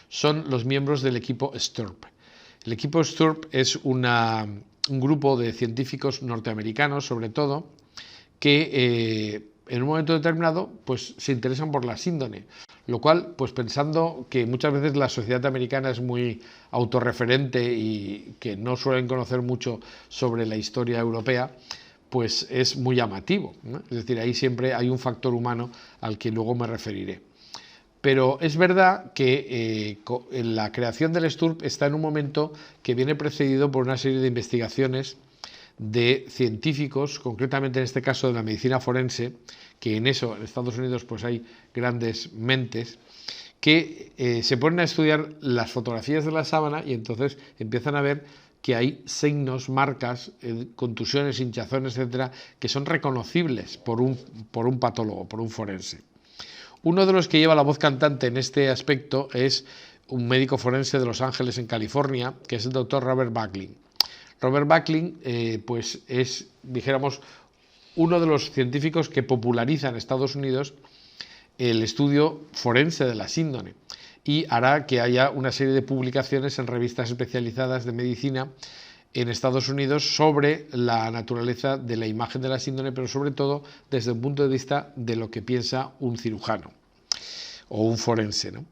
son los miembros del equipo STURP. El equipo STURP es un grupo de científicos norteamericanos, sobre todo, que en un momento determinado pues, se interesan por la síndone. Lo cual, pues pensando que muchas veces la sociedad americana es muy autorreferente y que no suelen conocer mucho sobre la historia europea, pues es muy llamativo, ¿no? Es decir, ahí siempre hay un factor humano al que luego me referiré. Pero es verdad que la creación del STURP está en un momento que viene precedido por una serie de investigaciones de científicos, concretamente en este caso de la medicina forense, que en eso en Estados Unidos pues hay grandes mentes, que se ponen a estudiar las fotografías de la sábana y entonces empiezan a ver que hay signos, marcas, contusiones, hinchazones, etcétera, que son reconocibles por un patólogo, por un forense. Uno de los que lleva la voz cantante en este aspecto es un médico forense de Los Ángeles, en California, que es el doctor Robert Buckling. Robert Buckling pues es, dijéramos, uno de los científicos que populariza en Estados Unidos el estudio forense de la síndone y hará que haya una serie de publicaciones en revistas especializadas de medicina en Estados Unidos sobre la naturaleza de la imagen de la síndone, pero sobre todo desde un punto de vista de lo que piensa un cirujano o un forense, ¿no?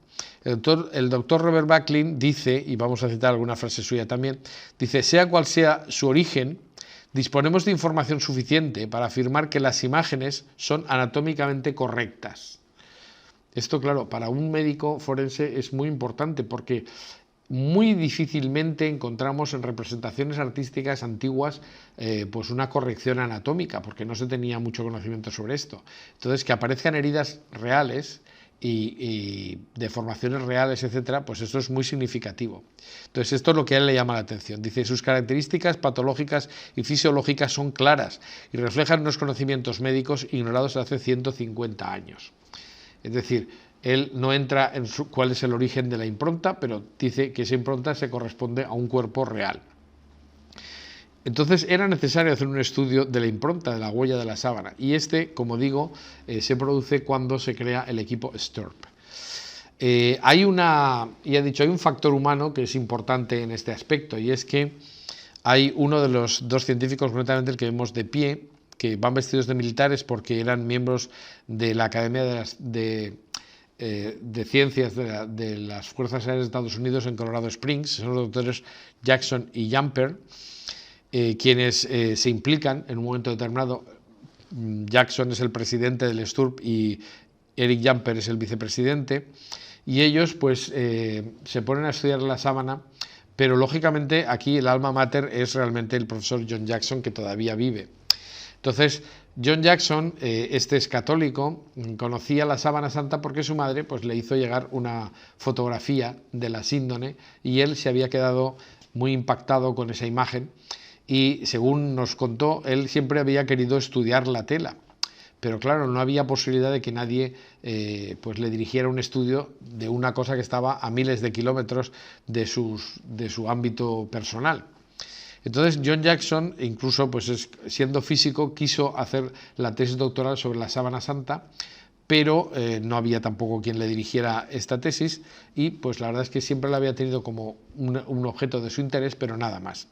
El doctor Robert Backlund dice, y vamos a citar alguna frase suya también, dice: sea cual sea su origen, disponemos de información suficiente para afirmar que las imágenes son anatómicamente correctas. Esto, claro, para un médico forense es muy importante porque muy difícilmente encontramos en representaciones artísticas antiguas pues una corrección anatómica, porque no se tenía mucho conocimiento sobre esto. Entonces, que aparezcan heridas reales y deformaciones reales, etcétera, pues esto es muy significativo. Entonces, esto es lo que a él le llama la atención. Dice: sus características patológicas y fisiológicas son claras y reflejan unos conocimientos médicos ignorados hace 150 años. Es decir, él no entra en cuál es el origen de la impronta, pero dice que esa impronta se corresponde a un cuerpo real. Entonces era necesario hacer un estudio de la impronta, de la huella de la sábana, y como digo, se produce cuando se crea el equipo STURP. Hay un factor humano que es importante en este aspecto, y es que hay uno de los dos científicos, concretamente el que vemos de pie, que van vestidos de militares porque eran miembros de la Academia de Ciencias de las Fuerzas Aéreas de Estados Unidos en Colorado Springs. Son los doctores Jackson y Jumper, quienes se implican en un momento determinado. Jackson es el presidente del STURP y Eric Jumper es el vicepresidente, y ellos pues se ponen a estudiar la sábana, pero lógicamente aquí el alma mater es realmente el profesor John Jackson, que todavía vive. Entonces, John Jackson, este es católico, conocía la sábana santa porque su madre pues, le hizo llegar una fotografía de la síndone, y él se había quedado muy impactado con esa imagen, y según nos contó, él siempre había querido estudiar la tela, pero claro, no había posibilidad de que nadie pues le dirigiera un estudio de una cosa que estaba a miles de kilómetros de su ámbito personal. Entonces John Jackson, incluso pues siendo físico, quiso hacer la tesis doctoral sobre la sábana santa, pero no había tampoco quien le dirigiera esta tesis, y pues la verdad es que siempre la había tenido como un objeto de su interés, pero nada más.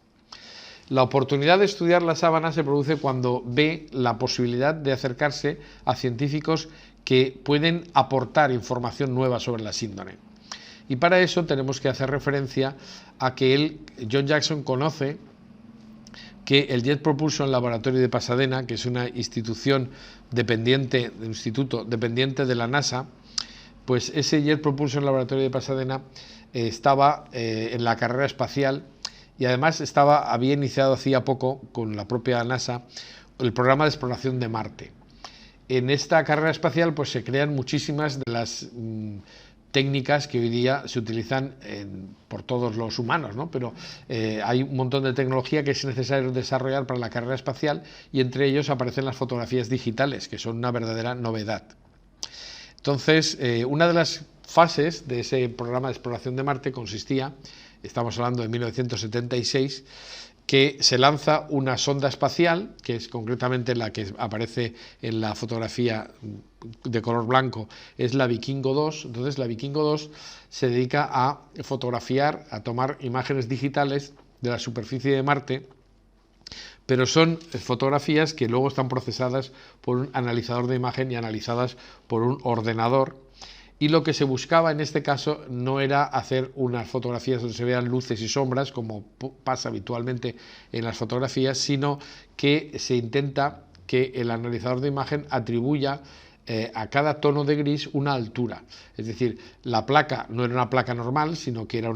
La oportunidad de estudiar la sábana se produce cuando ve la posibilidad de acercarse a científicos que pueden aportar información nueva sobre la síndone. Y para eso tenemos que hacer referencia a que John Jackson, conoce que el Jet Propulsion Laboratory de Pasadena, que es una instituto dependiente de la NASA, pues ese Jet Propulsion Laboratory de Pasadena estaba en la carrera espacial, y además había iniciado hacía poco con la propia NASA el programa de exploración de Marte. En esta carrera espacial pues se crean muchísimas de las técnicas que hoy día se utilizan por todos los humanos, ¿no? Pero hay un montón de tecnología que es necesario desarrollar para la carrera espacial, y entre ellos aparecen las fotografías digitales, que son una verdadera novedad. Entonces, una de las fases de ese programa de exploración de Marte consistía, estamos hablando de 1976, que se lanza una sonda espacial, que es concretamente la que aparece en la fotografía de color blanco, es la Vikingo 2. Entonces la Vikingo 2 se dedica a fotografiar, a tomar imágenes digitales de la superficie de Marte, pero son fotografías que luego están procesadas por un analizador de imagen y analizadas por un ordenador. Y lo que se buscaba en este caso no era hacer unas fotografías donde se vean luces y sombras, como pasa habitualmente en las fotografías, sino que se intenta que el analizador de imagen atribuya a cada tono de gris una altura. Es decir, la placa no era una placa normal, sino que era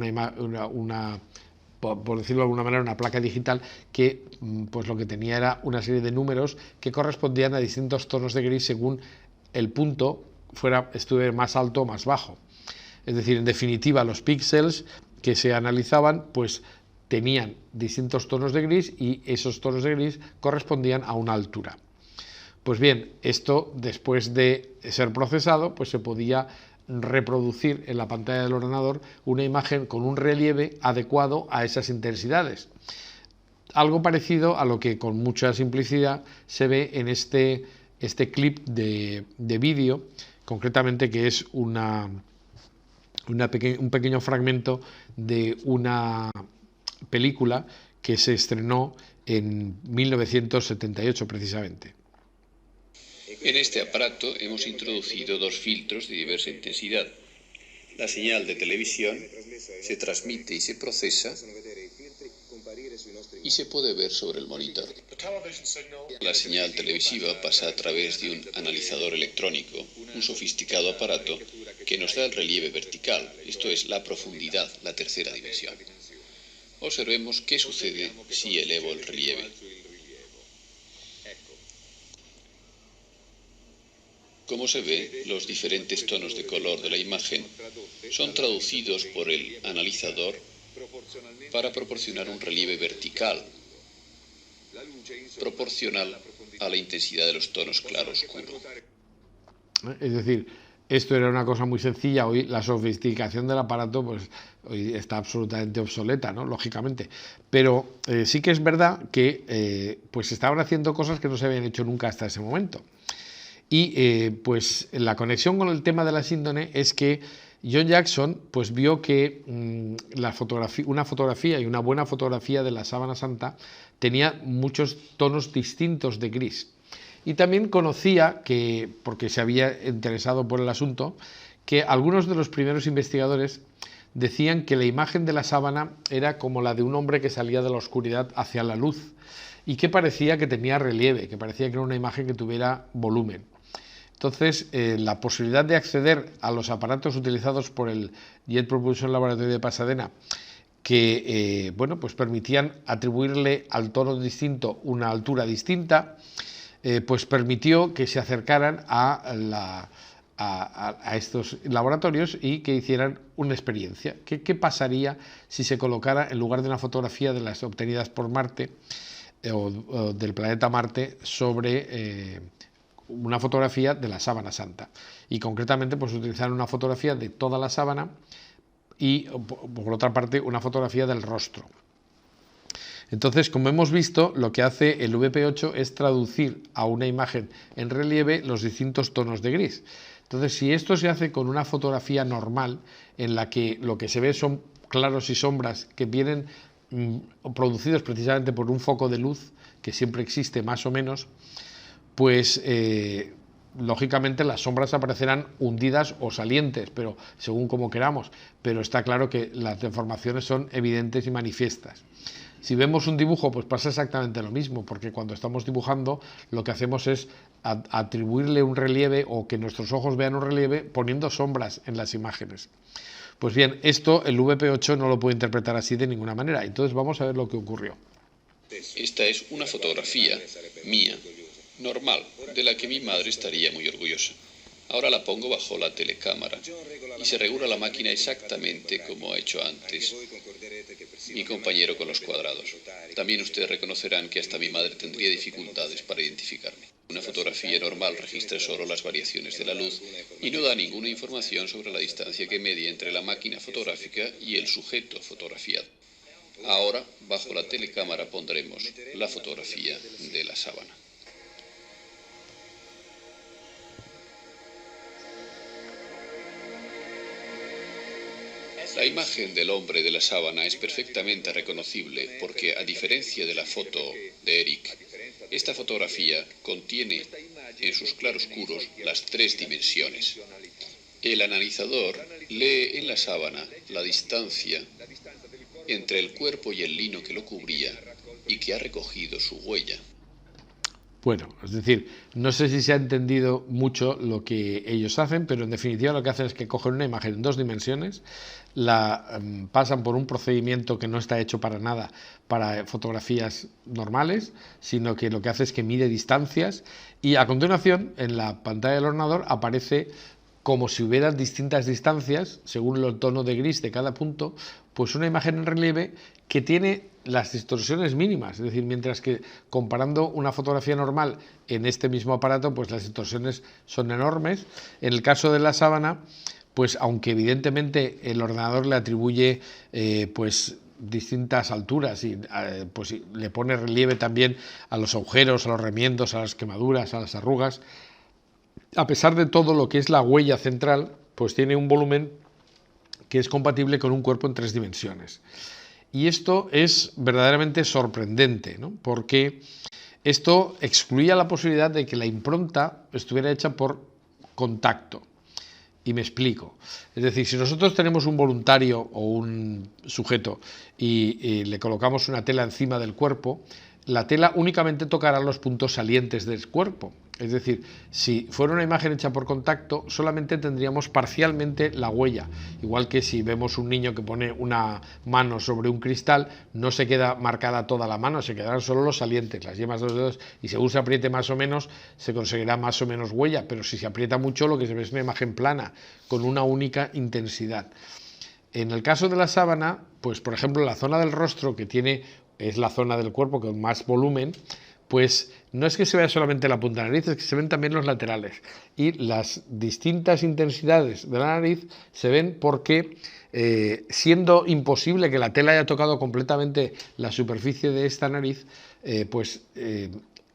por decirlo de alguna manera, una placa digital que pues lo que tenía era una serie de números que correspondían a distintos tonos de gris según el punto estuviera más alto o más bajo. Es decir, en definitiva, los píxeles que se analizaban pues tenían distintos tonos de gris, y esos tonos de gris correspondían a una altura. Pues bien, esto, después de ser procesado, pues se podía reproducir en la pantalla del ordenador una imagen con un relieve adecuado a esas intensidades. Algo parecido a lo que con mucha simplicidad se ve en este clip de vídeo, concretamente, que es un pequeño fragmento de una película que se estrenó en 1978 precisamente. En este aparato hemos introducido dos filtros de diversa intensidad. La señal de televisión se transmite y se procesa y se puede ver sobre el monitor. La señal televisiva pasa a través de un analizador electrónico, un sofisticado aparato que nos da el relieve vertical, esto es, la profundidad, la tercera dimensión. Observemos qué sucede si elevo el relieve. Como se ve, los diferentes tonos de color de la imagen son traducidos por el analizador para proporcionar un relieve vertical, proporcional a la intensidad de los tonos claro-oscuro. Es decir, esto era una cosa muy sencilla. Hoy la sofisticación del aparato pues hoy está absolutamente obsoleta, ¿no? Lógicamente. Pero sí que es verdad que pues estaban haciendo cosas que no se habían hecho nunca hasta ese momento. Y pues la conexión con el tema de la síndone es que John Jackson pues vio que una fotografía y una buena fotografía de la sábana santa tenía muchos tonos distintos de gris. Y también conocía que, porque se había interesado por el asunto, que algunos de los primeros investigadores decían que la imagen de la sábana era como la de un hombre que salía de la oscuridad hacia la luz y que parecía que tenía relieve, que parecía que era una imagen que tuviera volumen. Entonces, la posibilidad de acceder a los aparatos utilizados por el Jet Propulsion Laboratory de Pasadena, que bueno, pues permitían atribuirle al tono distinto una altura distinta, pues permitió que se acercaran a estos laboratorios y que hicieran una experiencia. ¿Qué pasaría si se colocara, en lugar de una fotografía de las obtenidas por Marte o del planeta Marte, sobre una fotografía de la sábana santa? Y concretamente pues utilizaron una fotografía de toda la sábana y por otra parte una fotografía del rostro. Entonces, como hemos visto, lo que hace el VP8 es traducir a una imagen en relieve los distintos tonos de gris. Entonces, si esto se hace con una fotografía normal, en la que lo que se ve son claros y sombras que vienen producidos precisamente por un foco de luz que siempre existe más o menos, pues lógicamente las sombras aparecerán hundidas o salientes, pero según como queramos, pero está claro que las deformaciones son evidentes y manifiestas. Si vemos un dibujo, pues pasa exactamente lo mismo, porque cuando estamos dibujando lo que hacemos es atribuirle un relieve o que nuestros ojos vean un relieve poniendo sombras en las imágenes. Pues bien, esto el VP8 no lo puede interpretar así de ninguna manera, entonces vamos a ver lo que ocurrió. Esta es una fotografía mía, normal, de la que mi madre estaría muy orgullosa. Ahora la pongo bajo la telecámara y se regula la máquina exactamente como ha hecho antes mi compañero con los cuadrados. También ustedes reconocerán que hasta mi madre tendría dificultades para identificarme. Una fotografía normal registra solo las variaciones de la luz y no da ninguna información sobre la distancia que media entre la máquina fotográfica y el sujeto fotografiado. Ahora, bajo la telecámara pondremos la fotografía de la sábana. La imagen del hombre de la sábana es perfectamente reconocible porque, a diferencia de la foto de Eric, esta fotografía contiene en sus claroscuros las tres dimensiones. El analizador lee en la sábana la distancia entre el cuerpo y el lino que lo cubría y que ha recogido su huella. Bueno, es decir, no sé si se ha entendido mucho lo que ellos hacen, pero en definitiva lo que hacen es que cogen una imagen en dos dimensiones, la pasan por un procedimiento que no está hecho para nada para fotografías normales, sino que lo que hace es que mide distancias y a continuación en la pantalla del ordenador aparece como si hubiera distintas distancias, según el tono de gris de cada punto, pues una imagen en relieve que tiene las distorsiones mínimas, es decir, mientras que comparando una fotografía normal en este mismo aparato, pues las distorsiones son enormes. En el caso de la sábana, pues aunque evidentemente el ordenador le atribuye pues distintas alturas y pues le pone relieve también a los agujeros, a los remiendos, a las quemaduras, a las arrugas, a pesar de todo lo que es la huella central, pues tiene un volumen que es compatible con un cuerpo en tres dimensiones. Y esto es verdaderamente sorprendente, ¿no? Porque esto excluía la posibilidad de que la impronta estuviera hecha por contacto. Y me explico. Es decir, si nosotros tenemos un voluntario o un sujeto y le colocamos una tela encima del cuerpo, la tela únicamente tocará los puntos salientes del cuerpo. Es decir, si fuera una imagen hecha por contacto, solamente tendríamos parcialmente la huella. Igual que si vemos un niño que pone una mano sobre un cristal, no se queda marcada toda la mano, se quedarán solo los salientes, las yemas de los dedos, y según se apriete más o menos, se conseguirá más o menos huella. Pero si se aprieta mucho, lo que se ve es una imagen plana, con una única intensidad. En el caso de la sábana, pues por ejemplo, la zona del rostro, que es la zona del cuerpo con más volumen, pues no es que se vea solamente la punta de la nariz, es que se ven también los laterales. Y las distintas intensidades de la nariz se ven porque, siendo imposible que la tela haya tocado completamente la superficie de esta nariz,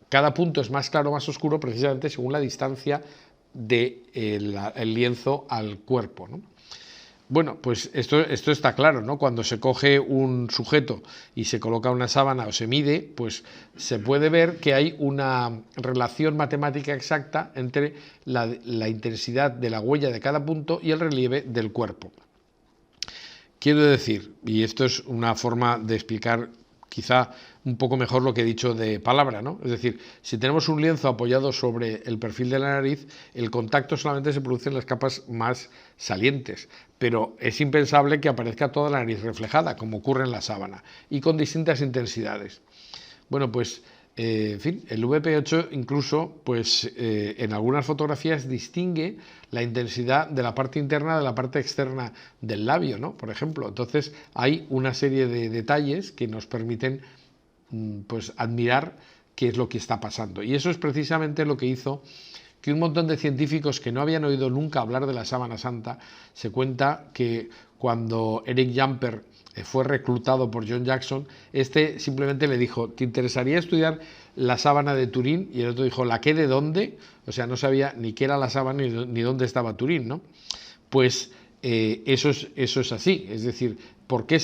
cada punto es más claro o más oscuro precisamente según la distancia del lienzo al cuerpo, ¿no? Bueno, pues esto está claro, ¿no? Cuando se coge un sujeto y se coloca una sábana o se mide, pues se puede ver que hay una relación matemática exacta entre la intensidad de la huella de cada punto y el relieve del cuerpo. Quiero decir, y esto es una forma de explicar quizá un poco mejor lo que he dicho de palabra, ¿no? Es decir, si tenemos un lienzo apoyado sobre el perfil de la nariz, el contacto solamente se produce en las capas más salientes, pero es impensable que aparezca toda la nariz reflejada, como ocurre en la sábana, y con distintas intensidades. Bueno, pues, en fin, el VP8 incluso, pues, en algunas fotografías distingue la intensidad de la parte interna de la parte externa del labio, ¿no? Por ejemplo, entonces hay una serie de detalles que nos permiten, pues, admirar qué es lo que está pasando. Y eso es precisamente lo que hizo que un montón de científicos que no habían oído nunca hablar de la sábana santa, se cuenta que cuando Eric Jumper fue reclutado por John Jackson, este simplemente le dijo: ¿te interesaría estudiar la sábana de Turín? Y el otro dijo: ¿la qué de dónde? O sea, no sabía ni qué era la sábana ni dónde estaba Turín, ¿no? Pues eso es así. Es decir, ¿por qué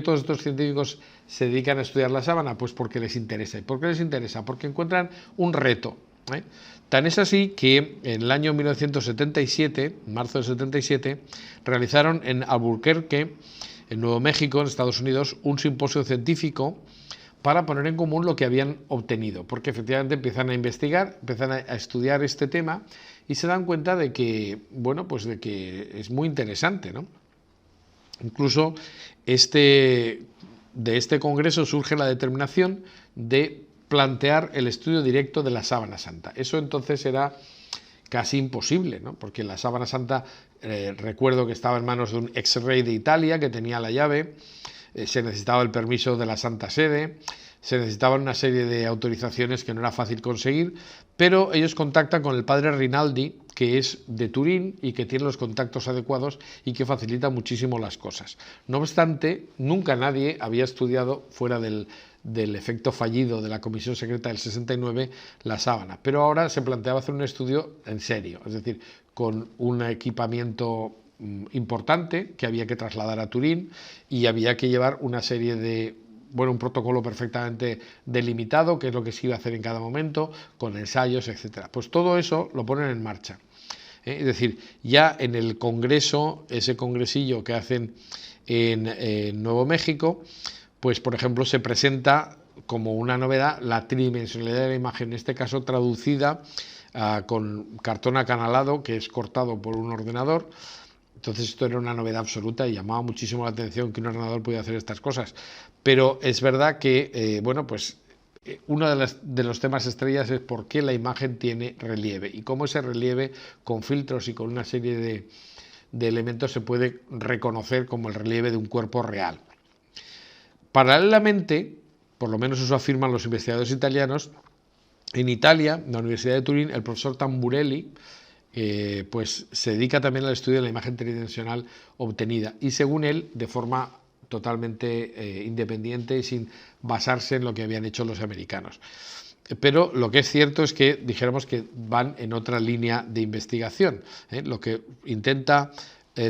todos estos científicos se dedican a estudiar la sábana? Pues porque les interesa. ¿Y por qué les interesa? Porque encuentran un reto, ¿eh? Tan es así que en el año 1977, marzo del 77, realizaron en Albuquerque, en Nuevo México, en Estados Unidos, un simposio científico para poner en común lo que habían obtenido, porque efectivamente empiezan a investigar, empiezan a estudiar este tema y se dan cuenta de que, bueno, pues de que es muy interesante, ¿no? Incluso de este congreso surge la determinación de plantear el estudio directo de la sábana santa. Eso entonces era casi imposible, ¿no? Porque la sábana santa, recuerdo que estaba en manos de un ex rey de Italia que tenía la llave, se necesitaba el permiso de la Santa Sede, se necesitaban una serie de autorizaciones que no era fácil conseguir, pero ellos contactan con el padre Rinaldi, que es de Turín y que tiene los contactos adecuados y que facilita muchísimo las cosas. No obstante, nunca nadie había estudiado, fuera del efecto fallido de la Comisión Secreta del 69, la sábana, pero ahora se planteaba hacer un estudio en serio, es decir, con un equipamiento importante que había que trasladar a Turín y había que llevar una serie de, bueno, un protocolo perfectamente delimitado, que es lo que se iba a hacer en cada momento, con ensayos, etcétera. Pues todo eso lo ponen en marcha. Es decir, ya en el congreso, ese congresillo que hacen en Nuevo México, pues por ejemplo se presenta como una novedad la tridimensionalidad de la imagen, en este caso traducida con cartón acanalado, que es cortado por un ordenador. Entonces esto era una novedad absoluta y llamaba muchísimo la atención que un ordenador pudiera hacer estas cosas. Pero es verdad que, bueno, pues uno de los temas estrellas es por qué la imagen tiene relieve y cómo ese relieve, con filtros y con una serie de elementos, se puede reconocer como el relieve de un cuerpo real. Paralelamente, por lo menos eso afirman los investigadores italianos, en Italia, en la Universidad de Turín, el profesor Tamburelli pues se dedica también al estudio de la imagen tridimensional obtenida y, según él, de forma totalmente independiente y sin basarse en lo que habían hecho los americanos. Pero lo que es cierto es que dijéramos que van en otra línea de investigación. Lo que intenta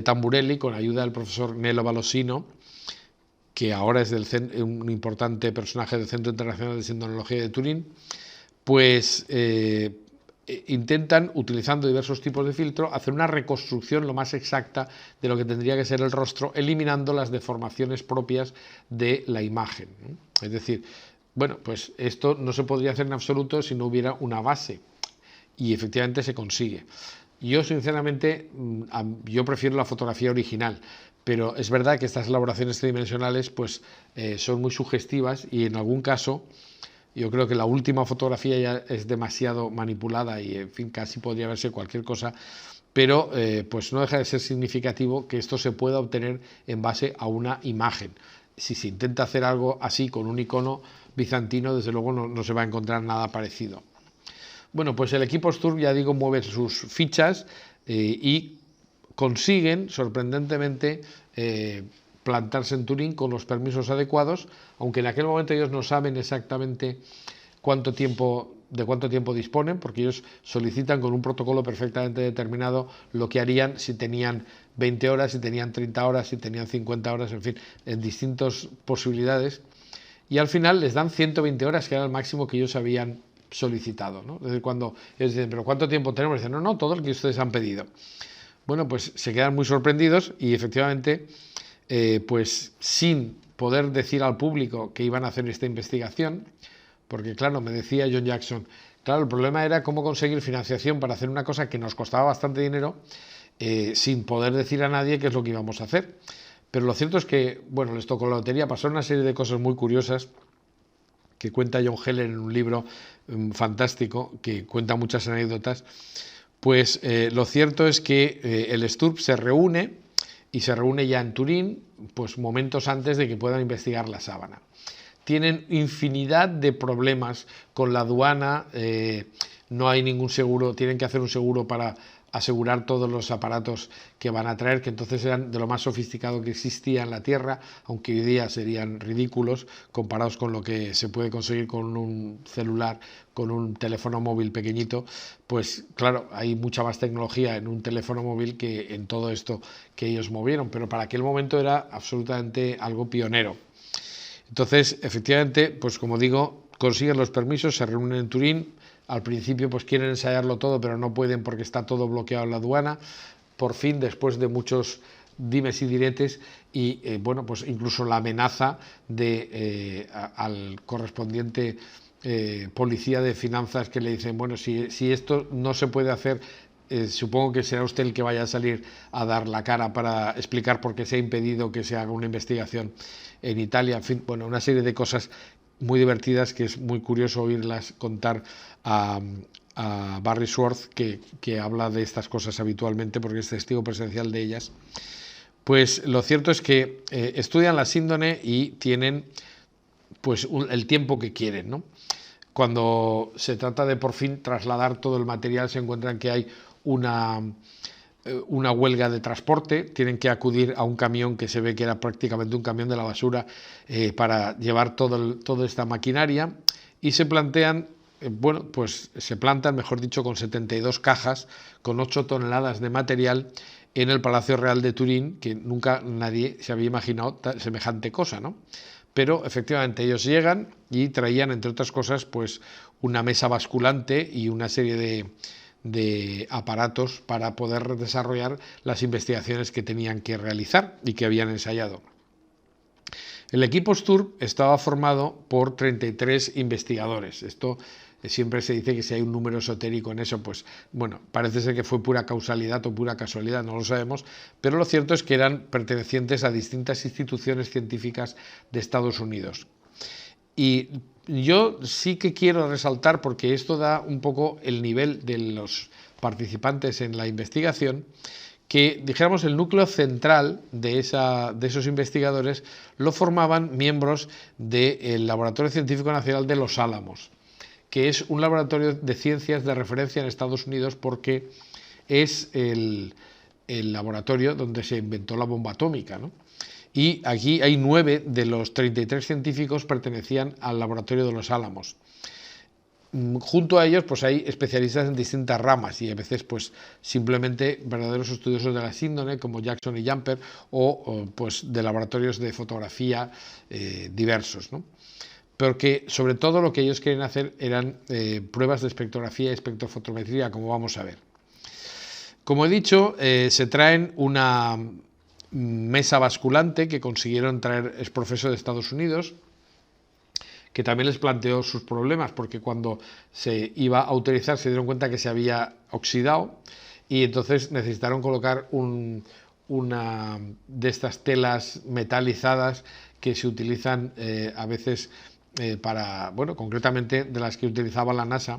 Tamburelli, con ayuda del profesor Nello Valosino, que ahora es un importante personaje del Centro Internacional de Sindonología de Turín, pues intentan, utilizando diversos tipos de filtro, hacer una reconstrucción lo más exacta de lo que tendría que ser el rostro, eliminando las deformaciones propias de la imagen, ¿no? Es decir, bueno, pues esto no se podría hacer en absoluto si no hubiera una base, y efectivamente se consigue. Yo sinceramente, yo prefiero la fotografía original, pero es verdad que estas elaboraciones tridimensionales pues son muy sugestivas, y en algún caso yo creo que la última fotografía ya es demasiado manipulada y, en fin, casi podría verse cualquier cosa, pero pues no deja de ser significativo que esto se pueda obtener en base a una imagen. Si se intenta hacer algo así con un icono bizantino, desde luego no se va a encontrar nada parecido. Bueno, pues el equipo Sturm, ya digo, mueve sus fichas y consiguen, sorprendentemente, plantarse en Turín con los permisos adecuados, aunque en aquel momento ellos no saben exactamente de cuánto tiempo disponen, porque ellos solicitan con un protocolo perfectamente determinado lo que harían si tenían 20 horas, si tenían 30 horas, si tenían 50 horas, en fin, en distintas posibilidades, y al final les dan 120 horas, que era el máximo que ellos habían solicitado, ¿no? Desde cuando ellos dicen, ¿pero cuánto tiempo tenemos? Dicen, no, todo el que ustedes han pedido. Bueno, pues se quedan muy sorprendidos y efectivamente, pues sin poder decir al público que iban a hacer esta investigación, porque claro, me decía John Jackson, claro, el problema era cómo conseguir financiación para hacer una cosa que nos costaba bastante dinero, sin poder decir a nadie qué es lo que íbamos a hacer. Pero lo cierto es que, bueno, les tocó la lotería, pasó una serie de cosas muy curiosas que cuenta John Heller en un libro fantástico, que cuenta muchas anécdotas. Pues lo cierto es que el Sturm se reúne, y se reúne ya en Turín, pues momentos antes de que puedan investigar la sábana. Tienen infinidad de problemas con la aduana, no hay ningún seguro, tienen que hacer un seguro para asegurar todos los aparatos que van a traer, que entonces eran de lo más sofisticado que existía en la Tierra, aunque hoy día serían ridículos comparados con lo que se puede conseguir con un celular, con un teléfono móvil pequeñito. Pues claro, hay mucha más tecnología en un teléfono móvil que en todo esto que ellos movieron, pero para aquel momento era absolutamente algo pionero. Entonces, efectivamente, pues como digo, consiguen los permisos, se reúnen en Turín. Al principio pues quieren ensayarlo todo, pero no pueden porque está todo bloqueado en la aduana. Por fin, después de muchos dimes y diretes, y bueno, pues incluso la amenaza de al correspondiente policía de finanzas, que le dicen, bueno, si esto no se puede hacer, supongo que será usted el que vaya a salir a dar la cara para explicar por qué se ha impedido que se haga una investigación en Italia. En fin, bueno, una serie de cosas muy divertidas que es muy curioso oírlas contar a Barry Schwartz, que habla de estas cosas habitualmente porque es testigo presencial de ellas. Pues lo cierto es que estudian la síndone y tienen pues el tiempo que quieren, ¿no? Cuando se trata de por fin trasladar todo el material, se encuentran que hay una huelga de transporte, tienen que acudir a un camión que se ve que era prácticamente un camión de la basura para llevar toda esta maquinaria, y se plantean, bueno, pues se plantan, mejor dicho, con 72 cajas, con 8 toneladas de material en el Palacio Real de Turín, que nunca nadie se había imaginado semejante cosa, ¿no? Pero efectivamente ellos llegan y traían, entre otras cosas, pues una mesa basculante y una serie de aparatos para poder desarrollar las investigaciones que tenían que realizar y que habían ensayado. El equipo Sturm estaba formado por 33 investigadores. Esto siempre se dice que si hay un número esotérico en eso, pues bueno, parece ser que fue pura causalidad o pura casualidad, no lo sabemos, pero lo cierto es que eran pertenecientes a distintas instituciones científicas de Estados Unidos. Y yo sí que quiero resaltar, porque esto da un poco el nivel de los participantes en la investigación, que dijéramos el núcleo central de esos investigadores lo formaban miembros del Laboratorio Científico Nacional de Los Álamos, que es un laboratorio de ciencias de referencia en Estados Unidos porque es el laboratorio donde se inventó la bomba atómica, ¿no? Y aquí hay 9 de los 33 científicos pertenecían al laboratorio de Los Álamos. Junto a ellos pues hay especialistas en distintas ramas y a veces pues simplemente verdaderos estudiosos de la síndone como Jackson y Jumper, o pues de laboratorios de fotografía diversos, ¿no? porque sobre todo lo que ellos querían hacer eran pruebas de espectrografía y espectrofotometría, como vamos a ver. Como he dicho, se traen una mesa basculante que consiguieron traer exprofeso de Estados Unidos, que también les planteó sus problemas, porque cuando se iba a utilizar se dieron cuenta que se había oxidado y entonces necesitaron colocar una de estas telas metalizadas que se utilizan a veces para, bueno, concretamente de las que utilizaba la NASA.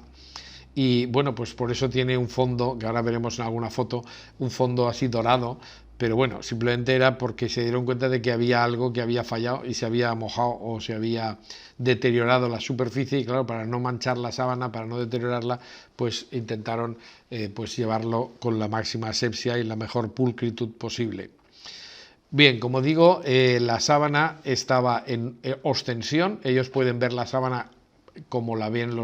Y bueno, pues por eso tiene un fondo, que ahora veremos en alguna foto, un fondo así dorado, pero bueno, simplemente era porque se dieron cuenta de que había algo que había fallado y se había mojado o se había deteriorado la superficie, y claro, para no manchar la sábana, para no deteriorarla, pues intentaron pues llevarlo con la máxima asepsia y la mejor pulcritud posible. Bien, como digo, la sábana estaba en ostensión, ellos pueden ver la sábana como la ven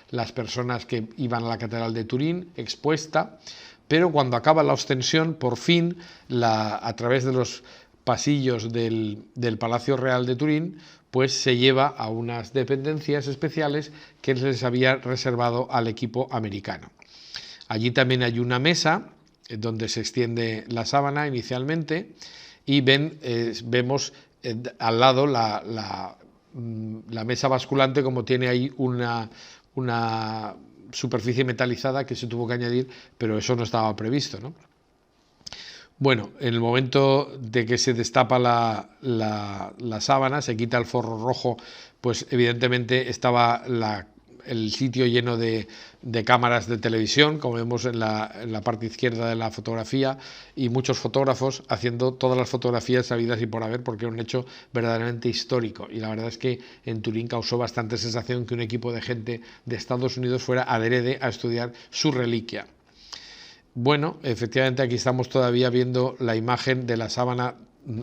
las personas que iban a la Catedral de Turín, expuesta, pero cuando acaba la ostensión, por fin, a través de los pasillos del Palacio Real de Turín, pues se lleva a unas dependencias especiales que les había reservado al equipo americano. Allí también hay una mesa donde se extiende la sábana inicialmente y vemos al lado la mesa basculante, como tiene ahí una superficie metalizada que se tuvo que añadir, pero eso no estaba previsto, ¿no? Bueno, en el momento de que se destapa la sábana, se quita el forro rojo, pues evidentemente estaba el sitio lleno de cámaras de televisión, como vemos en la parte izquierda de la fotografía, y muchos fotógrafos haciendo todas las fotografías habidas y por haber, porque era un hecho verdaderamente histórico. Y la verdad es que en Turín causó bastante sensación que un equipo de gente de Estados Unidos fuera adrede a estudiar su reliquia. Bueno, efectivamente aquí estamos todavía viendo la imagen de la sábana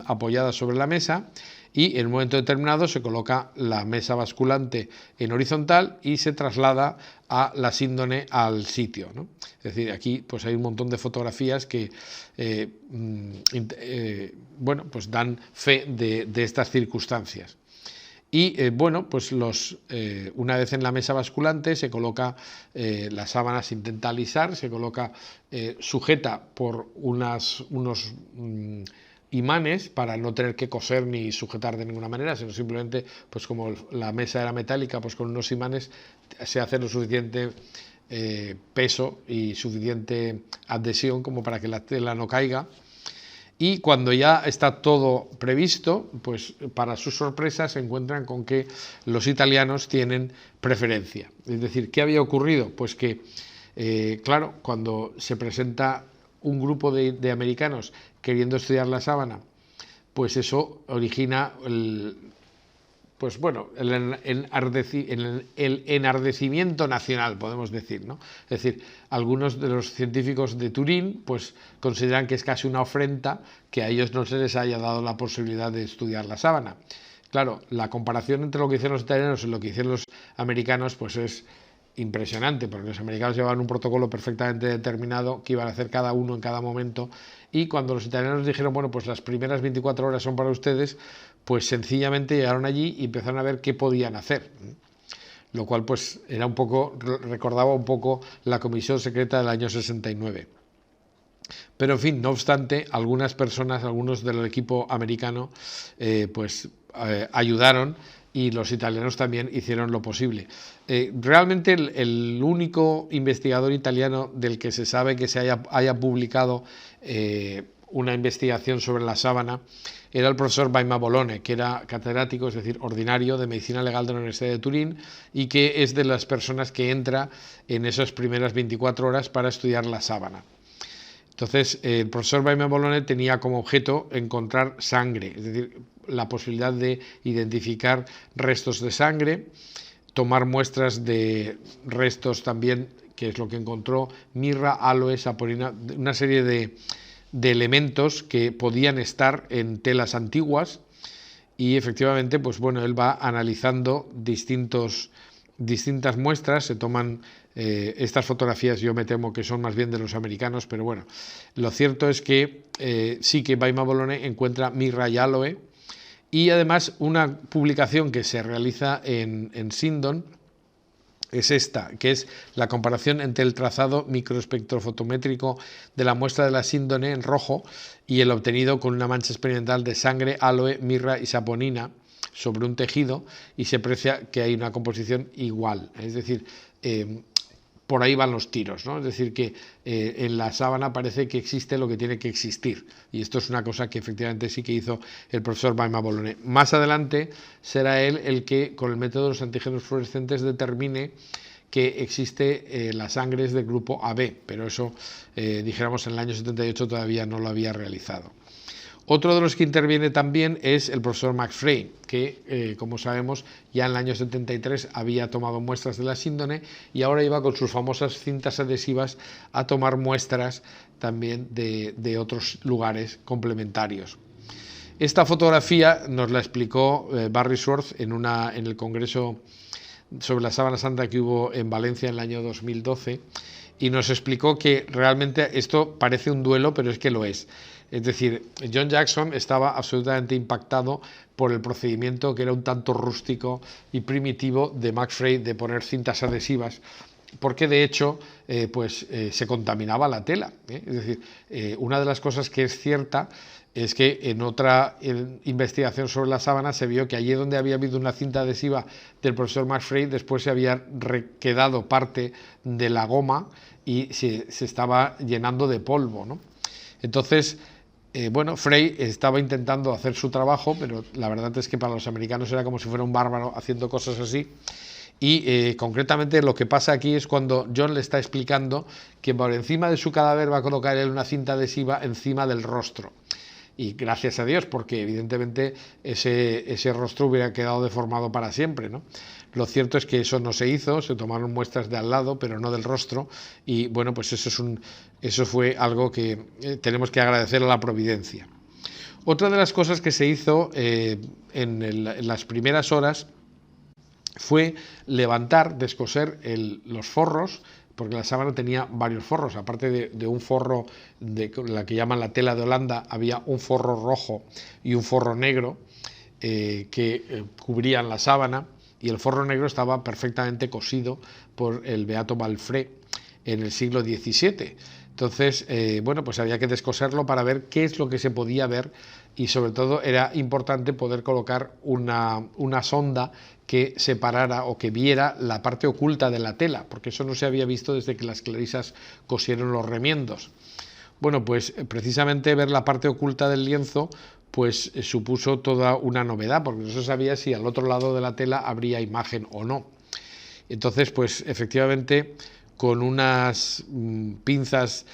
apoyada sobre la mesa, y en un momento determinado se coloca la mesa basculante en horizontal y se traslada a la síndone al sitio, ¿no? Es decir, aquí pues hay un montón de fotografías que bueno, pues dan fe de estas circunstancias. Y bueno, pues una vez en la mesa basculante se coloca la sábana, se intenta alisar, se coloca sujeta por unos imanes para no tener que coser ni sujetar de ninguna manera, sino simplemente, pues como la mesa era metálica, pues con unos imanes se hace lo suficiente peso y suficiente adhesión como para que la tela no caiga. Y cuando ya está todo previsto, pues para su sorpresa se encuentran con que los italianos tienen preferencia. Es decir, ¿qué había ocurrido? Pues que, claro, cuando se presenta un grupo de americanos queriendo estudiar la sábana, pues eso origina el enardecimiento nacional, podemos decir, ¿no? Es decir, algunos de los científicos de Turín pues consideran que es casi una afrenta que a ellos no se les haya dado la posibilidad de estudiar la sábana. Claro, la comparación entre lo que hicieron los italianos y lo que hicieron los americanos pues es impresionante, porque los americanos llevaban un protocolo perfectamente determinado que iban a hacer cada uno en cada momento, y cuando los italianos dijeron, bueno, pues las primeras 24 horas son para ustedes, pues sencillamente llegaron allí y empezaron a ver qué podían hacer, lo cual pues era un poco, recordaba un poco la comisión secreta del año 69. Pero en fin, no obstante, algunas personas, algunos del equipo americano ayudaron, y los italianos también hicieron lo posible. Realmente el único investigador italiano del que se sabe que se haya publicado una investigación sobre la sábana era el profesor Baima Bolone, que era catedrático, es decir, ordinario de Medicina Legal de la Universidad de Turín, y que es de las personas que entra en esas primeras 24 horas para estudiar la sábana. Entonces, el profesor Baima Bolone tenía como objeto encontrar sangre, es decir, la posibilidad de identificar restos de sangre, tomar muestras de restos también, que es lo que encontró, mirra, aloe, saporina, una serie de elementos que podían estar en telas antiguas, y efectivamente, pues bueno, él va analizando distintas muestras, se toman estas fotografías, yo me temo que son más bien de los americanos, pero bueno, lo cierto es que sí que Baima Bolone encuentra mirra y aloe, Y además una publicación que se realiza en Sindon es esta, que es la comparación entre el trazado microespectrofotométrico de la muestra de la síndone en rojo y el obtenido con una mancha experimental de sangre, aloe, mirra y saponina sobre un tejido, y se aprecia que hay una composición igual, es decir, por ahí van los tiros, ¿no? Es decir, que en la sábana parece que existe lo que tiene que existir, y esto es una cosa que efectivamente sí que hizo el profesor Baima-Bologne. Más adelante será él el que, con el método de los antígenos fluorescentes, determine que existe la sangre es del grupo AB, pero eso, dijéramos, en el año 78 todavía no lo había realizado. Otro de los que interviene también es el profesor Max Frey, que, como sabemos, ya en el año 73 había tomado muestras de la síndone y ahora iba con sus famosas cintas adhesivas a tomar muestras también de otros lugares complementarios. Esta fotografía nos la explicó Barry Schwartz en el congreso sobre la sábana santa que hubo en Valencia en el año 2012, y nos explicó que realmente esto parece un duelo, pero es que lo es. Es decir, John Jackson estaba absolutamente impactado por el procedimiento, que era un tanto rústico y primitivo, de Max Frey de poner cintas adhesivas, porque de hecho se contaminaba la tela. Es decir, una de las cosas que es cierta es que en otra investigación sobre la sábana se vio que allí donde había habido una cinta adhesiva del profesor Max Frey, después se había quedado parte de la goma y se estaba llenando de polvo, ¿no? Entonces, Frey estaba intentando hacer su trabajo, pero la verdad es que para los americanos era como si fuera un bárbaro haciendo cosas así. Y concretamente lo que pasa aquí es cuando John le está explicando que por encima de su cadáver va a colocar él una cinta adhesiva encima del rostro. Y gracias a Dios, porque evidentemente ese rostro hubiera quedado deformado para siempre, ¿no? Lo cierto es que eso no se hizo, se tomaron muestras de al lado, pero no del rostro, y bueno, pues eso fue algo que tenemos que agradecer a la providencia. Otra de las cosas que se hizo en las primeras horas fue levantar, descoser los forros, porque la sábana tenía varios forros, aparte de un forro de la que llaman la tela de Holanda, había un forro rojo y un forro negro que cubrían la sábana, y el forro negro estaba perfectamente cosido por el Beato Malfré en el siglo XVII. Entonces, pues había que descoserlo para ver qué es lo que se podía ver, y sobre todo era importante poder colocar una sonda que separara o que viera la parte oculta de la tela, porque eso no se había visto desde que las clarisas cosieron los remiendos. Bueno, pues precisamente ver la parte oculta del lienzo pues supuso toda una novedad, porque no se sabía si al otro lado de la tela habría imagen o no. Entonces, pues efectivamente, con unas pinzas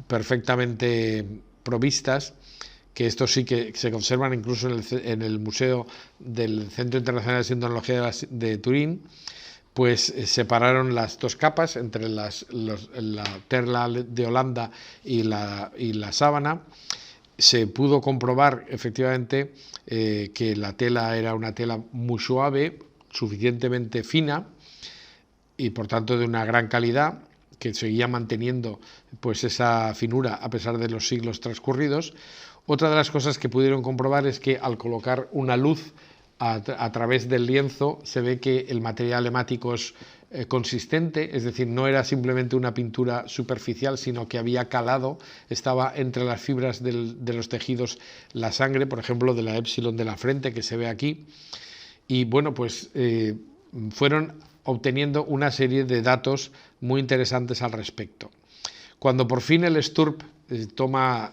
perfectamente provistas, que esto sí que se conservan incluso en el Museo del Centro Internacional de Sindonología de Turín, pues separaron las dos capas entre la tela de Holanda y la sábana. Se pudo comprobar efectivamente que la tela era una tela muy suave, suficientemente fina y por tanto de una gran calidad, que seguía manteniendo pues esa finura a pesar de los siglos transcurridos. Otra de las cosas que pudieron comprobar es que al colocar una luz a través del lienzo se ve que el material hemático es consistente, es decir, no era simplemente una pintura superficial, sino que había calado, estaba entre las fibras de los tejidos la sangre, por ejemplo, de la épsilon de la frente que se ve aquí, y bueno, pues fueron obteniendo una serie de datos muy interesantes al respecto. Cuando por fin el Sturp toma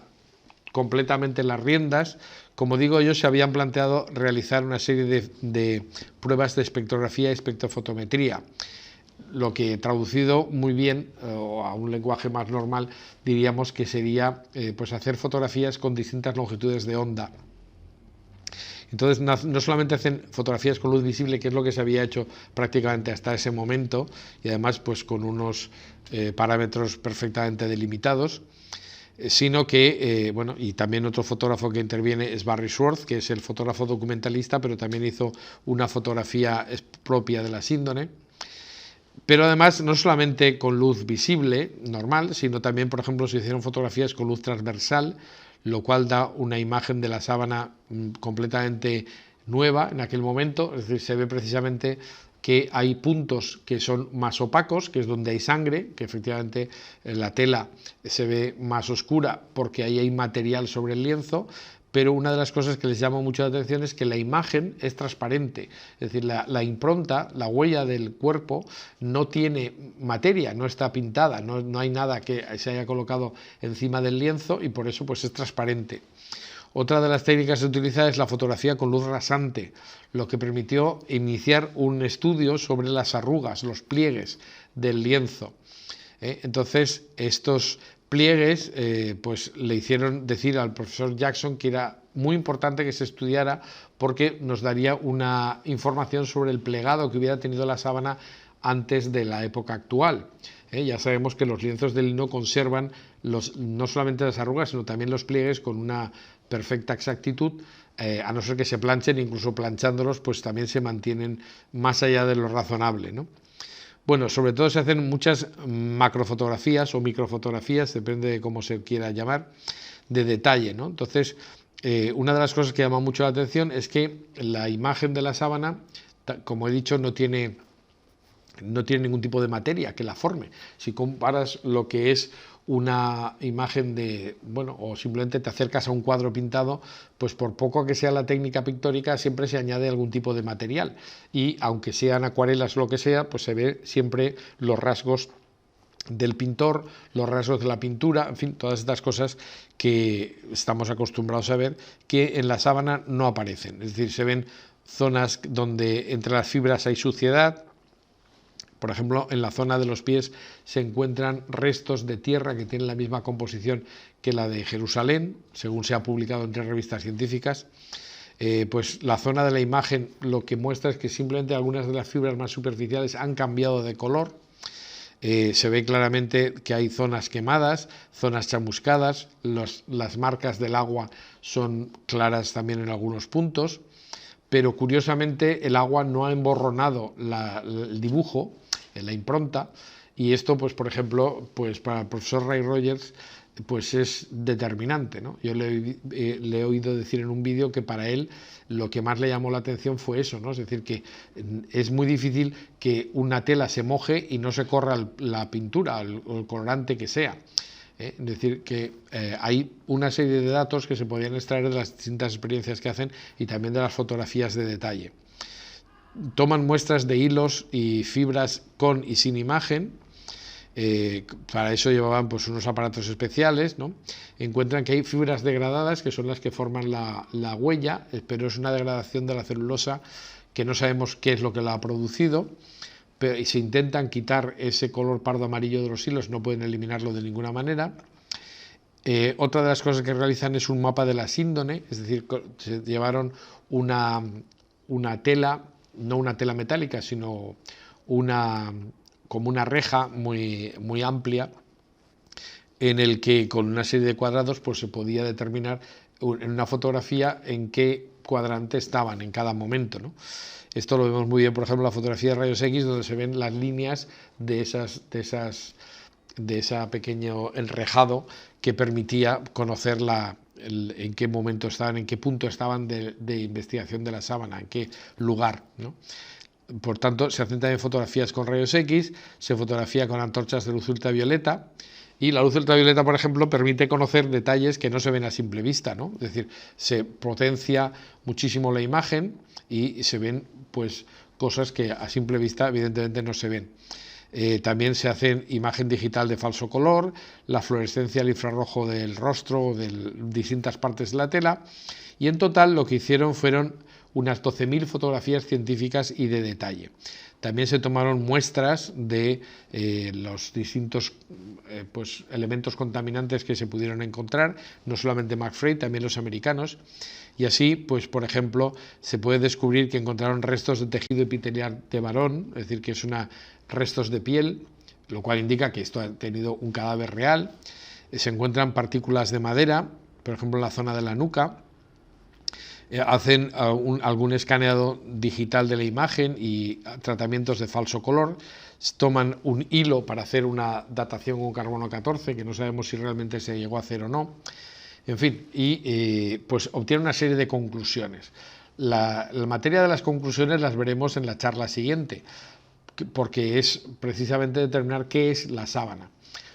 completamente las riendas, como digo, ellos se habían planteado realizar una serie de pruebas de espectrografía y espectrofotometría, lo que traducido muy bien o a un lenguaje más normal diríamos que sería pues hacer fotografías con distintas longitudes de onda. Entonces no solamente hacen fotografías con luz visible, que es lo que se había hecho prácticamente hasta ese momento, y además pues con unos parámetros perfectamente delimitados, sino que, y también otro fotógrafo que interviene es Barry Schwartz, que es el fotógrafo documentalista, pero también hizo una fotografía propia de la síndone. Pero además, no solamente con luz visible, normal, sino también, por ejemplo, se hicieron fotografías con luz transversal, lo cual da una imagen de la sábana completamente nueva en aquel momento, es decir, se ve precisamente que hay puntos que son más opacos, que es donde hay sangre, que efectivamente la tela se ve más oscura porque ahí hay material sobre el lienzo, pero una de las cosas que les llama mucho la atención es que la imagen es transparente, es decir, la impronta, la huella del cuerpo no tiene materia, no está pintada, no hay nada que se haya colocado encima del lienzo y por eso pues es transparente. Otra de las técnicas utilizadas es la fotografía con luz rasante, lo que permitió iniciar un estudio sobre las arrugas, los pliegues del lienzo. Entonces, estos pliegues pues le hicieron decir al profesor Jackson que era muy importante que se estudiara porque nos daría una información sobre el plegado que hubiera tenido la sábana antes de la época actual. Ya sabemos que los lienzos de lino conservan no solamente las arrugas, sino también los pliegues con una perfecta exactitud, a no ser que se planchen, incluso planchándolos, pues también se mantienen más allá de lo razonable, ¿no? Bueno, sobre todo se hacen muchas macrofotografías o microfotografías, depende de cómo se quiera llamar, de detalle, ¿no? Entonces, una de las cosas que llama mucho la atención es que la imagen de la sábana, como he dicho, no tiene ningún tipo de materia que la forme. Si comparas lo que es una imagen o simplemente te acercas a un cuadro pintado, pues por poco que sea la técnica pictórica, siempre se añade algún tipo de material. Y aunque sean acuarelas o lo que sea, pues se ve siempre los rasgos del pintor, los rasgos de la pintura, en fin, todas estas cosas que estamos acostumbrados a ver, que en la sábana no aparecen. Es decir, se ven zonas donde entre las fibras hay suciedad. Por ejemplo, en la zona de los pies se encuentran restos de tierra que tienen la misma composición que la de Jerusalén, según se ha publicado en 3 revistas científicas. Pues la zona de la imagen lo que muestra es que simplemente algunas de las fibras más superficiales han cambiado de color. Se ve claramente que hay zonas quemadas, zonas chamuscadas, las marcas del agua son claras también en algunos puntos, pero curiosamente el agua no ha emborronado el dibujo, la impronta, y esto, pues por ejemplo, pues para el profesor Ray Rogers, pues es determinante, ¿no? Yo le he oído decir en un vídeo que para él lo que más le llamó la atención fue eso, ¿no? Es decir, que es muy difícil que una tela se moje y no se corra la pintura o el colorante que sea. Es decir, que hay una serie de datos que se podían extraer de las distintas experiencias que hacen y también de las fotografías de detalle. Toman muestras de hilos y fibras con y sin imagen. Para eso llevaban pues unos aparatos especiales, ¿no? Encuentran que hay fibras degradadas que son las que forman la huella, pero es una degradación de la celulosa que no sabemos qué es lo que la ha producido, y se intentan quitar ese color pardo amarillo de los hilos, no pueden eliminarlo de ninguna manera. Otra de las cosas que realizan es un mapa de la síndone, es decir, se llevaron una tela, no una tela metálica, sino como una reja muy, muy amplia, en el que con una serie de cuadrados pues se podía determinar en una fotografía en qué cuadrante estaban en cada momento, ¿no? Esto lo vemos muy bien, por ejemplo, en la fotografía de rayos X, donde se ven las líneas de ese pequeño enrejado que permitía conocer en qué momento estaban, en qué punto estaban de investigación de la sábana, en qué lugar, ¿no? Por tanto, se hacen también fotografías con rayos X, se fotografía con antorchas de luz ultravioleta, y la luz ultravioleta, por ejemplo, permite conocer detalles que no se ven a simple vista, ¿no? Es decir, se potencia muchísimo la imagen y se ven pues cosas que a simple vista evidentemente no se ven. También se hace imagen digital de falso color, la fluorescencia al infrarrojo del rostro o de distintas partes de la tela, y en total lo que hicieron fueron unas 12.000 fotografías científicas y de detalle. También se tomaron muestras de los distintos elementos contaminantes que se pudieron encontrar, no solamente McFray, también los americanos, y así, pues por ejemplo, se puede descubrir que encontraron restos de tejido epitelial de varón, es decir, que es restos de piel, lo cual indica que esto ha tenido un cadáver real. Se encuentran partículas de madera, por ejemplo, en la zona de la nuca. Hacen algún escaneado digital de la imagen y tratamientos de falso color. Toman un hilo para hacer una datación con carbono 14, que no sabemos si realmente se llegó a hacer o no. En fin, y pues obtienen una serie de conclusiones. La materia de las conclusiones las veremos en la charla siguiente, porque es precisamente determinar qué es la sábana.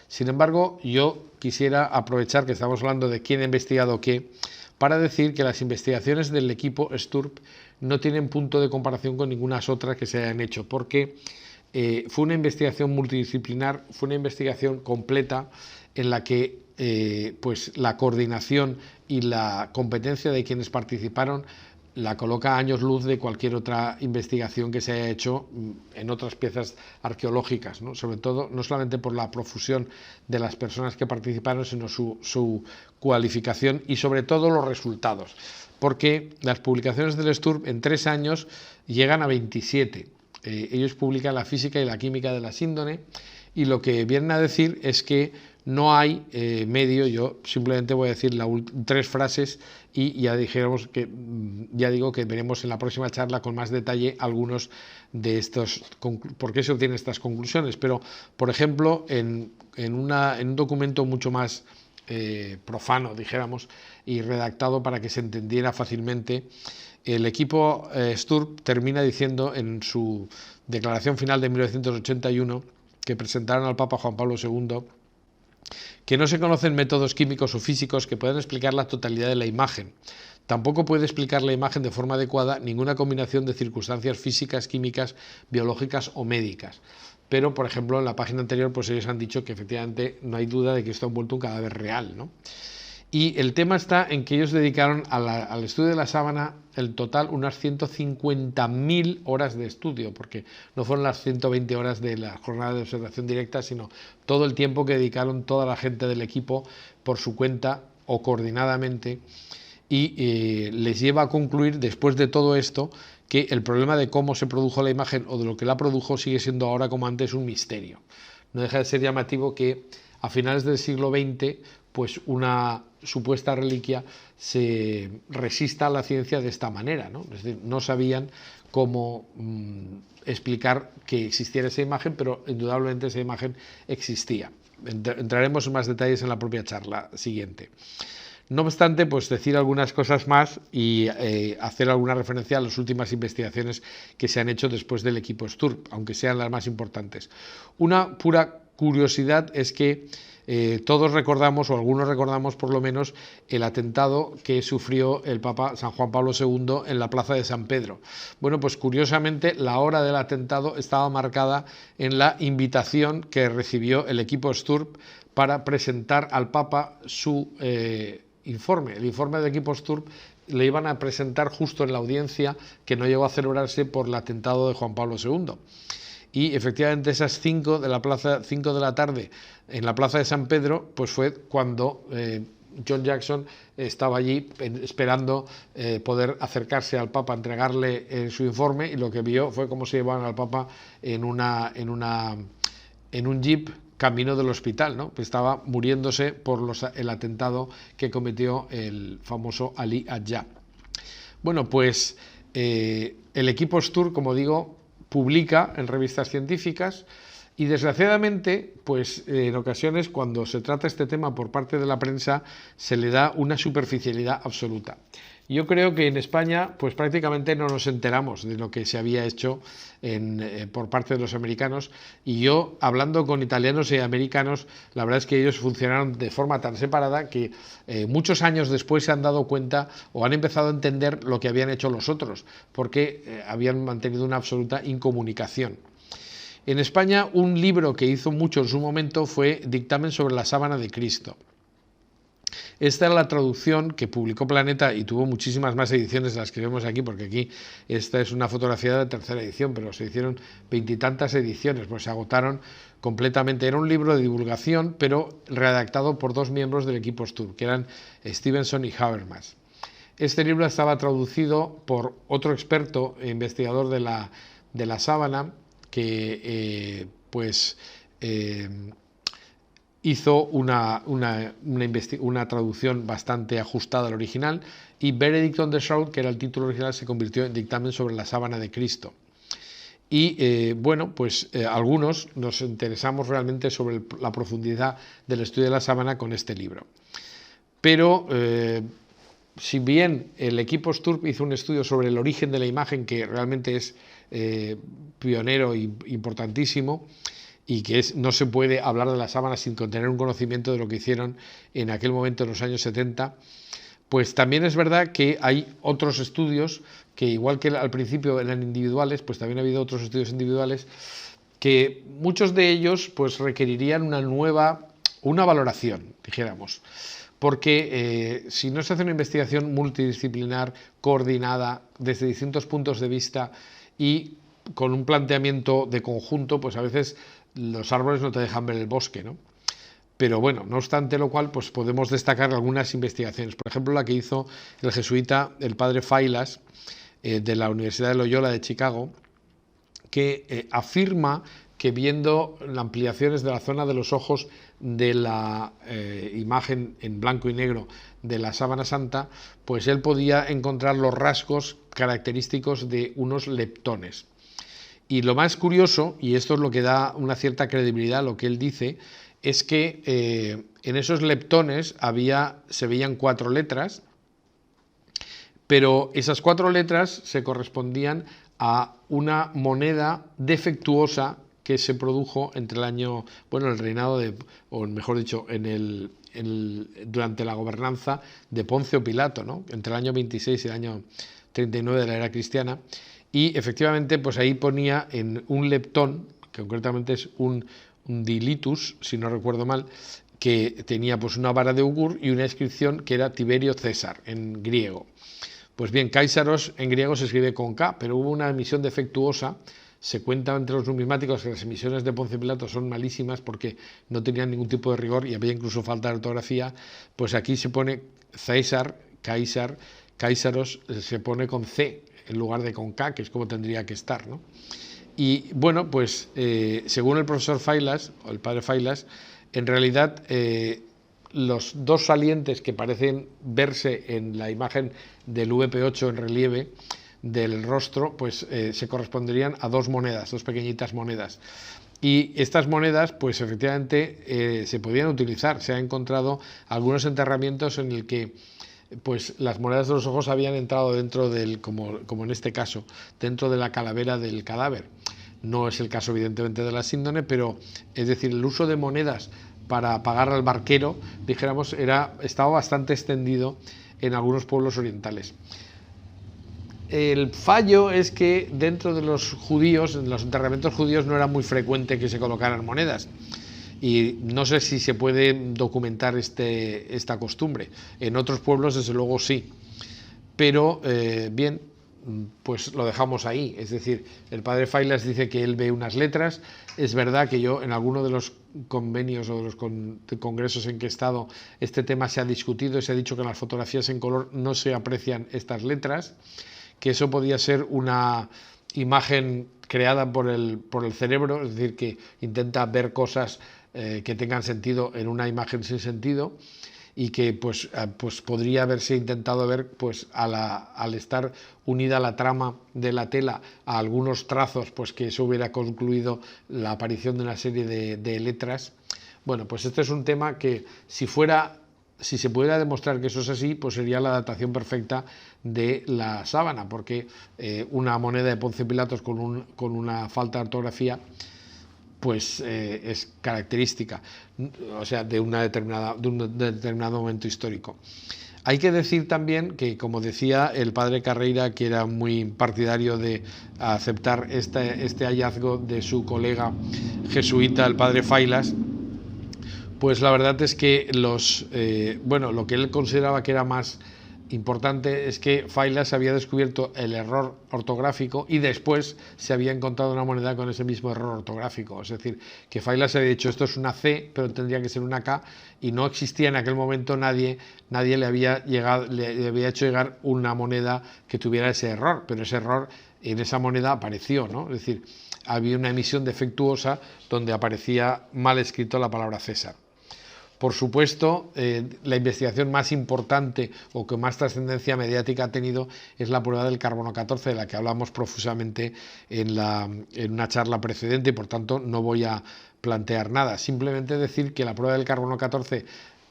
Sin embargo, yo quisiera aprovechar que estamos hablando de quién ha investigado qué, para decir que las investigaciones del equipo Sturp no tienen punto de comparación con ninguna otra que se hayan hecho, porque fue una investigación multidisciplinar, fue una investigación completa en la que pues la coordinación y la competencia de quienes participaron la coloca a años luz de cualquier otra investigación que se haya hecho en otras piezas arqueológicas, ¿no? Sobre todo, no solamente por la profusión de las personas que participaron, sino su cualificación y sobre todo los resultados, porque las publicaciones del Sturp en 3 años llegan a 27. Ellos publican la física y la química de la síndone, y lo que vienen a decir es que no hay medio. Yo simplemente voy a decir 3 frases y ya digo que veremos en la próxima charla con más detalle algunos de estos, por qué se obtienen estas conclusiones. Pero, por ejemplo, en un documento mucho más profano, dijéramos, y redactado para que se entendiera fácilmente, el equipo Sturp termina diciendo en su declaración final de 1981 que presentaron al Papa Juan Pablo II que no se conocen métodos químicos o físicos que puedan explicar la totalidad de la imagen. Tampoco puede explicar la imagen de forma adecuada ninguna combinación de circunstancias físicas, químicas, biológicas o médicas. Pero, por ejemplo, en la página anterior, pues ellos han dicho que efectivamente no hay duda de que esto ha envuelto un cadáver real, ¿no? Y el tema está en que ellos dedicaron al estudio de la sábana el total unas 150.000 horas de estudio, porque no fueron las 120 horas de la jornada de observación directa, sino todo el tiempo que dedicaron toda la gente del equipo por su cuenta o coordinadamente, y les lleva a concluir, después de todo esto, que el problema de cómo se produjo la imagen o de lo que la produjo sigue siendo ahora como antes un misterio. No deja de ser llamativo que a finales del siglo XX pues una supuesta reliquia se resista a la ciencia de esta manera, ¿no? Es decir, no sabían cómo explicar que existiera esa imagen, pero indudablemente esa imagen existía. Entraremos en más detalles en la propia charla siguiente. No obstante, pues decir algunas cosas más y hacer alguna referencia a las últimas investigaciones que se han hecho después del equipo Sturp, aunque sean las más importantes. Una pura curiosidad es que todos recordamos, o algunos recordamos por lo menos, el atentado que sufrió el Papa San Juan Pablo II en la plaza de San Pedro. Bueno, pues curiosamente la hora del atentado estaba marcada en la invitación que recibió el equipo Sturp para presentar al Papa su informe. El informe del equipo Sturp le iban a presentar justo en la audiencia que no llegó a celebrarse por el atentado de Juan Pablo II. Y efectivamente esas 5 de la tarde en la plaza de San Pedro, pues fue cuando John Jackson estaba allí esperando poder acercarse al Papa, entregarle su informe, y lo que vio fue cómo se llevaban al Papa en un jeep camino del hospital, ¿no? Pues estaba muriéndose por el atentado que cometió el famoso Ali Adja. Bueno, pues el equipo Sturp, como digo, publica en revistas científicas, y desgraciadamente, pues en ocasiones cuando se trata este tema por parte de la prensa se le da una superficialidad absoluta. Yo creo que en España pues prácticamente no nos enteramos de lo que se había hecho por parte de los americanos, y yo, hablando con italianos y americanos, la verdad es que ellos funcionaron de forma tan separada que muchos años después se han dado cuenta o han empezado a entender lo que habían hecho los otros, porque habían mantenido una absoluta incomunicación. En España, un libro que hizo mucho en su momento fue Dictamen sobre la sábana de Cristo. Esta era la traducción que publicó Planeta, y tuvo muchísimas más ediciones de las que vemos aquí, porque aquí esta es una fotografía de tercera edición, pero se hicieron 20 y tantas ediciones, pues se agotaron completamente. Era un libro de divulgación, pero redactado por 2 miembros del equipo Sturp, que eran Stevenson y Habermas. Este libro estaba traducido por otro experto e investigador de la sábana, que hizo una traducción bastante ajustada al original, y Verdict on the Shroud, que era el título original, se convirtió en Dictamen sobre la sábana de Cristo. Y bueno, pues algunos nos interesamos realmente sobre la profundidad del estudio de la sábana con este libro. Pero si bien el equipo Sturp hizo un estudio sobre el origen de la imagen, que realmente es pionero e importantísimo, y que no se puede hablar de la sábana sin tener un conocimiento de lo que hicieron en aquel momento, en los años 70, pues también es verdad que hay otros estudios que, igual que al principio eran individuales, pues también ha habido otros estudios individuales que muchos de ellos pues requerirían una valoración, dijéramos, porque si no se hace una investigación multidisciplinar, coordinada, desde distintos puntos de vista y con un planteamiento de conjunto, pues a veces los árboles no te dejan ver el bosque, ¿no? Pero bueno, no obstante lo cual, pues podemos destacar algunas investigaciones. Por ejemplo, la que hizo el jesuita, el padre Failas, de la Universidad de Loyola de Chicago, que afirma que viendo las ampliaciones de la zona de los ojos de la imagen en blanco y negro de la sábana santa, pues él podía encontrar los rasgos característicos de unos leptones. Y lo más curioso, y esto es lo que da una cierta credibilidad a lo que él dice, es que en esos leptones se veían 4 letras, pero esas 4 letras se correspondían a una moneda defectuosa que se produjo entre el año, bueno, el reinado o mejor dicho, durante la gobernanza de Poncio Pilato, ¿no? Entre el año 26 y el año 39 de la era cristiana, y efectivamente pues ahí ponía en un leptón, que concretamente es un dilitus, si no recuerdo mal, que tenía pues una vara de augur y una inscripción que era Tiberio César en griego. Pues bien, Kaisaros en griego se escribe con K, pero hubo una emisión defectuosa. Se cuenta entre los numismáticos que las emisiones de Poncio Pilato son malísimas porque no tenían ningún tipo de rigor y había incluso falta de ortografía. Pues aquí se pone César, Kaisaros se pone con C en lugar de con K, que es como tendría que estar, ¿no? Y bueno, pues según el profesor Failas, o el padre Failas, en realidad los 2 salientes que parecen verse en la imagen del VP8 en relieve del rostro, pues se corresponderían a 2 monedas, 2 pequeñitas monedas. Y estas monedas, pues efectivamente se podían utilizar. Se han encontrado algunos enterramientos en el que pues las monedas de los ojos habían entrado dentro como en este caso, dentro de la calavera del cadáver. No es el caso evidentemente de la síndone, pero es decir, el uso de monedas para pagar al barquero, dijéramos, estaba bastante extendido en algunos pueblos orientales. El fallo es que dentro de los judíos, en los enterramientos judíos, no era muy frecuente que se colocaran monedas. Y no sé si se puede documentar esta costumbre. En otros pueblos, desde luego, sí. Pero, bien, pues lo dejamos ahí. Es decir, el padre Failas dice que él ve unas letras. Es verdad que yo, en alguno de los convenios o de los congresos en que he estado, este tema se ha discutido y se ha dicho que en las fotografías en color no se aprecian estas letras, que eso podía ser una imagen creada por el cerebro, es decir, que intenta ver cosas que tengan sentido en una imagen sin sentido, y que pues podría haberse intentado ver pues al estar unida la trama de la tela a algunos trazos, pues que eso hubiera concluido la aparición de una serie de letras. Bueno, pues este es un tema que si se pudiera demostrar que eso es así, pues sería la datación perfecta de la sábana, porque una moneda de Poncio Pilatos con una falta de ortografía pues es característica, o sea, de un determinado momento histórico. Hay que decir también que, como decía el padre Carreira, que era muy partidario de aceptar este hallazgo de su colega jesuita, el padre Failas, pues la verdad es que lo que él consideraba que era más importante es que Failas había descubierto el error ortográfico y después se había encontrado una moneda con ese mismo error ortográfico. Es decir, que Failas había dicho esto es una C, pero tendría que ser una K, y no existía en aquel momento nadie le había hecho llegar una moneda que tuviera ese error, pero ese error en esa moneda apareció, ¿no? Es decir, había una emisión defectuosa donde aparecía mal escrito la palabra César. Por supuesto, la investigación más importante o que más trascendencia mediática ha tenido es la prueba del carbono 14, de la que hablamos profusamente en una charla precedente, y por tanto no voy a plantear nada. Simplemente decir que la prueba del carbono 14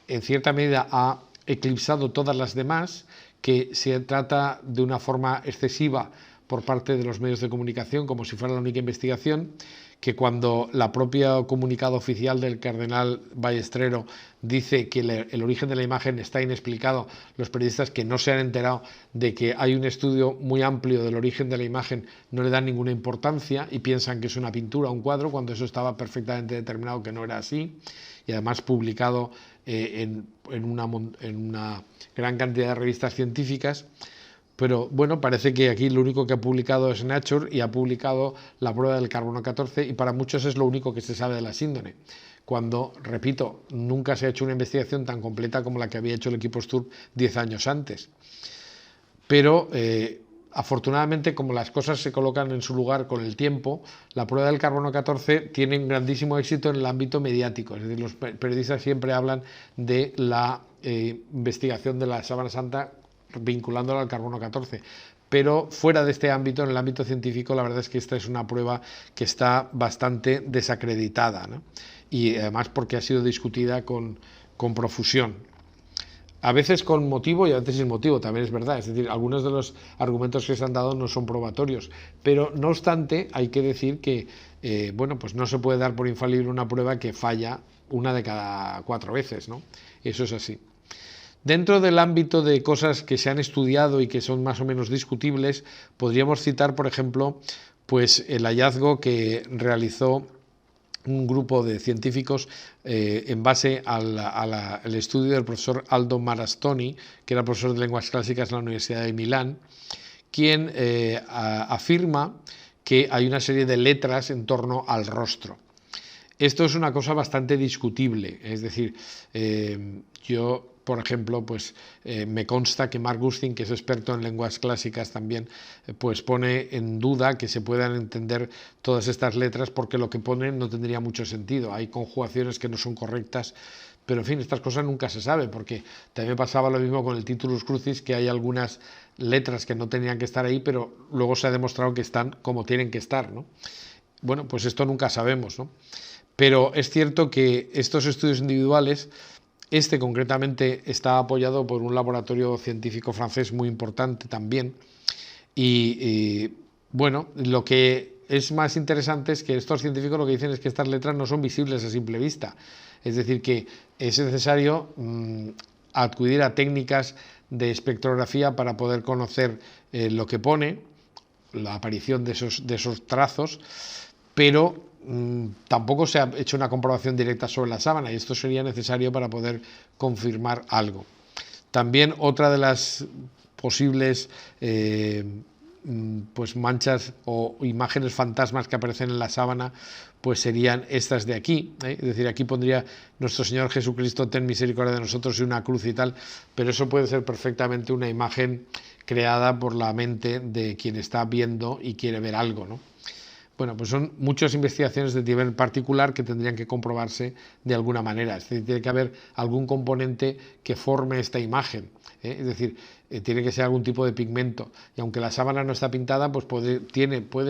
en cierta medida ha eclipsado todas las demás, que se trata de una forma excesiva por parte de los medios de comunicación, como si fuera la única investigación, que cuando la propia comunicado oficial del cardenal Ballesteros dice que el origen de la imagen está inexplicado, los periodistas que no se han enterado de que hay un estudio muy amplio del origen de la imagen no le dan ninguna importancia y piensan que es una pintura o un cuadro, cuando eso estaba perfectamente determinado que no era así, y además publicado en una gran cantidad de revistas científicas. Pero bueno, parece que aquí lo único que ha publicado es Nature y ha publicado la prueba del carbono 14 y para muchos es lo único que se sabe de la síndrome. Cuando, repito, nunca se ha hecho una investigación tan completa como la que había hecho el equipo Sturm 10 años antes. Pero afortunadamente, como las cosas se colocan en su lugar con el tiempo, la prueba del carbono 14 tiene un grandísimo éxito en el ámbito mediático. Es decir, los periodistas siempre hablan de la investigación de la sábana santa vinculándola al carbono 14, pero fuera de este ámbito, en el ámbito científico, la verdad es que esta es una prueba que está bastante desacreditada, ¿no? Y además porque ha sido discutida con profusión. A veces con motivo y a veces sin motivo, también es verdad. Es decir, algunos de los argumentos que se han dado no son probatorios, pero no obstante hay que decir que bueno, pues no se puede dar por infalible una prueba que falla una de cada 4 veces, ¿no? Eso es así. Dentro del ámbito de cosas que se han estudiado y que son más o menos discutibles, podríamos citar, por ejemplo, pues el hallazgo que realizó un grupo de científicos en base al estudio del profesor Aldo Marastoni, que era profesor de lenguas clásicas en la Universidad de Milán, quien afirma que hay una serie de letras en torno al rostro. Esto es una cosa bastante discutible, es decir, yo, por ejemplo, pues me consta que Mark Gustin, que es experto en lenguas clásicas también, pues pone en duda que se puedan entender todas estas letras porque lo que pone no tendría mucho sentido. Hay conjugaciones que no son correctas, pero en fin, estas cosas nunca se sabe, porque también pasaba lo mismo con el titulus crucis, que hay algunas letras que no tenían que estar ahí, pero luego se ha demostrado que están como tienen que estar, ¿no? Bueno, pues esto nunca sabemos, ¿no? Pero es cierto que estos estudios individuales, este concretamente está apoyado por un laboratorio científico francés muy importante también, y bueno, lo que es más interesante es que estos científicos lo que dicen es que estas letras no son visibles a simple vista, es decir, que es necesario acudir a técnicas de espectrografía para poder conocer lo que pone, la aparición de esos trazos, pero tampoco se ha hecho una comprobación directa sobre la sábana y esto sería necesario para poder confirmar algo. También otra de las posibles pues manchas o imágenes fantasmas que aparecen en la sábana pues serían estas de aquí, es decir, aquí pondría nuestro Señor Jesucristo, ten misericordia de nosotros, y una cruz y tal, pero eso puede ser perfectamente una imagen creada por la mente de quien está viendo y quiere ver algo, ¿no? Bueno, pues son muchas investigaciones de nivel particular que tendrían que comprobarse de alguna manera. Es decir, tiene que haber algún componente que forme esta imagen, ¿eh? Es decir, tiene que ser algún tipo de pigmento. Y aunque la sábana no está pintada, pues puede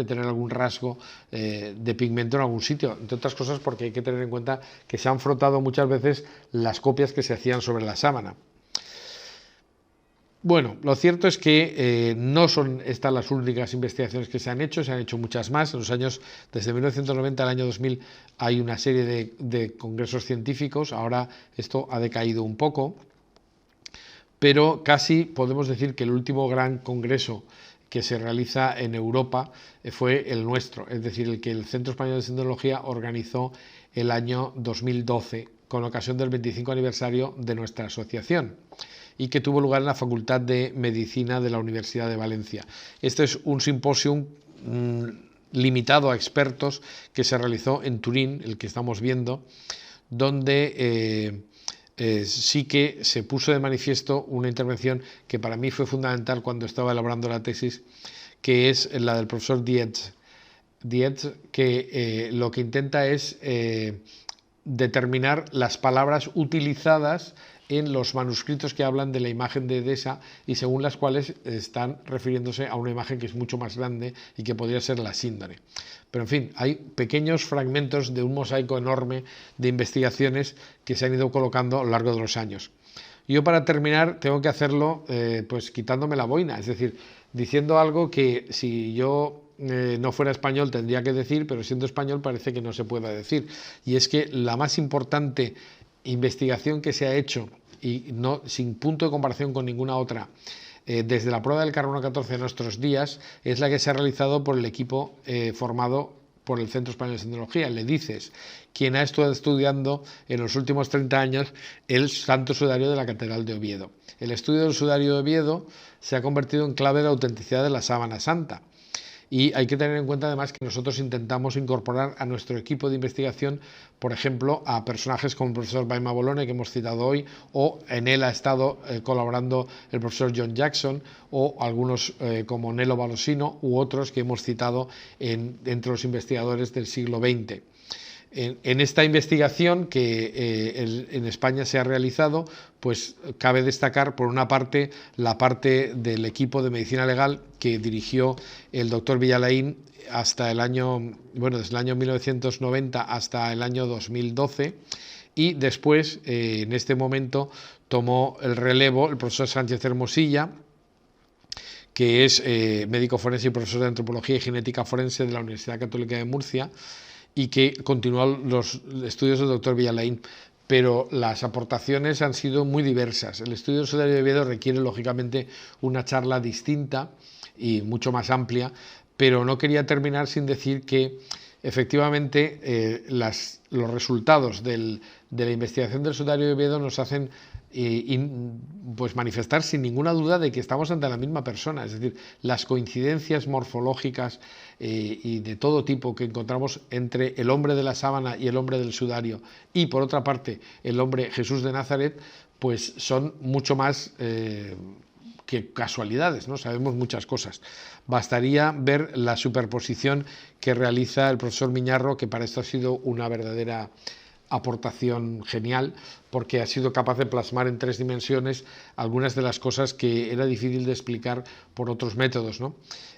tener algún rasgo de pigmento en algún sitio. Entre otras cosas porque hay que tener en cuenta que se han frotado muchas veces las copias que se hacían sobre la sábana. Bueno, lo cierto es que no son estas las únicas investigaciones que se han hecho muchas más. En los años, desde 1990 al año 2000, hay una serie de congresos científicos. Ahora esto ha decaído un poco, pero casi podemos decir que el último gran congreso que se realiza en Europa fue el nuestro, es decir, el que el Centro Español de Sindrología organizó el año 2012 con ocasión del 25 aniversario de nuestra asociación, y que tuvo lugar en la Facultad de Medicina de la Universidad de Valencia. Este es un simposium limitado a expertos que se realizó en Turín, el que estamos viendo, donde sí que se puso de manifiesto una intervención que para mí fue fundamental cuando estaba elaborando la tesis, que es la del profesor Dietz, que lo que intenta es determinar las palabras utilizadas en los manuscritos que hablan de la imagen de Edesa y según las cuales están refiriéndose a una imagen que es mucho más grande y que podría ser la síndrome. Pero en fin, hay pequeños fragmentos de un mosaico enorme de investigaciones que se han ido colocando a lo largo de los años. Yo para terminar tengo que hacerlo pues quitándome la boina, es decir, diciendo algo que si yo no fuera español tendría que decir, pero siendo español parece que no se pueda decir. Y es que la más importante investigación que se ha hecho, y no sin punto de comparación con ninguna otra, desde la prueba del carbono 14 a nuestros días, es la que se ha realizado por el equipo formado por el Centro Español de Sindología, el EDICES, quien ha estado estudiando en los últimos 30 años el Santo Sudario de la Catedral de Oviedo. El estudio del Sudario de Oviedo se ha convertido en clave de la autenticidad de la Sábana Santa. Y hay que tener en cuenta además que nosotros intentamos incorporar a nuestro equipo de investigación, por ejemplo, a personajes como el profesor Baima Bolone, que hemos citado hoy, o en él ha estado colaborando el profesor John Jackson, o algunos como Nelo Balosino, u otros que hemos citado entre los investigadores del siglo XX. En esta investigación que en España se ha realizado, pues cabe destacar por una parte la parte del equipo de medicina legal que dirigió el doctor Villalain hasta el año, bueno, desde el año 1990 hasta el año 2012, y después en este momento tomó el relevo el profesor Sánchez Hermosilla, que es médico forense y profesor de antropología y genética forense de la Universidad Católica de Murcia, y que continuó los estudios del doctor Villalain, pero las aportaciones han sido muy diversas. El estudio del Sudario de Oviedo requiere lógicamente una charla distinta y mucho más amplia, pero no quería terminar sin decir que efectivamente los resultados de la investigación del Sudario de Oviedo nos hacen pues manifestar sin ninguna duda de que estamos ante la misma persona, es decir, las coincidencias morfológicas y de todo tipo que encontramos entre el hombre de la sábana y el hombre del sudario, y por otra parte el hombre Jesús de Nazaret, pues son mucho más que casualidades, ¿no? Sabemos muchas cosas. Bastaría ver la superposición que realiza el profesor Miñarro, que para esto ha sido una verdadera aportación genial, porque ha sido capaz de plasmar en 3 dimensiones algunas de las cosas que era difícil de explicar por otros métodos, ¿no?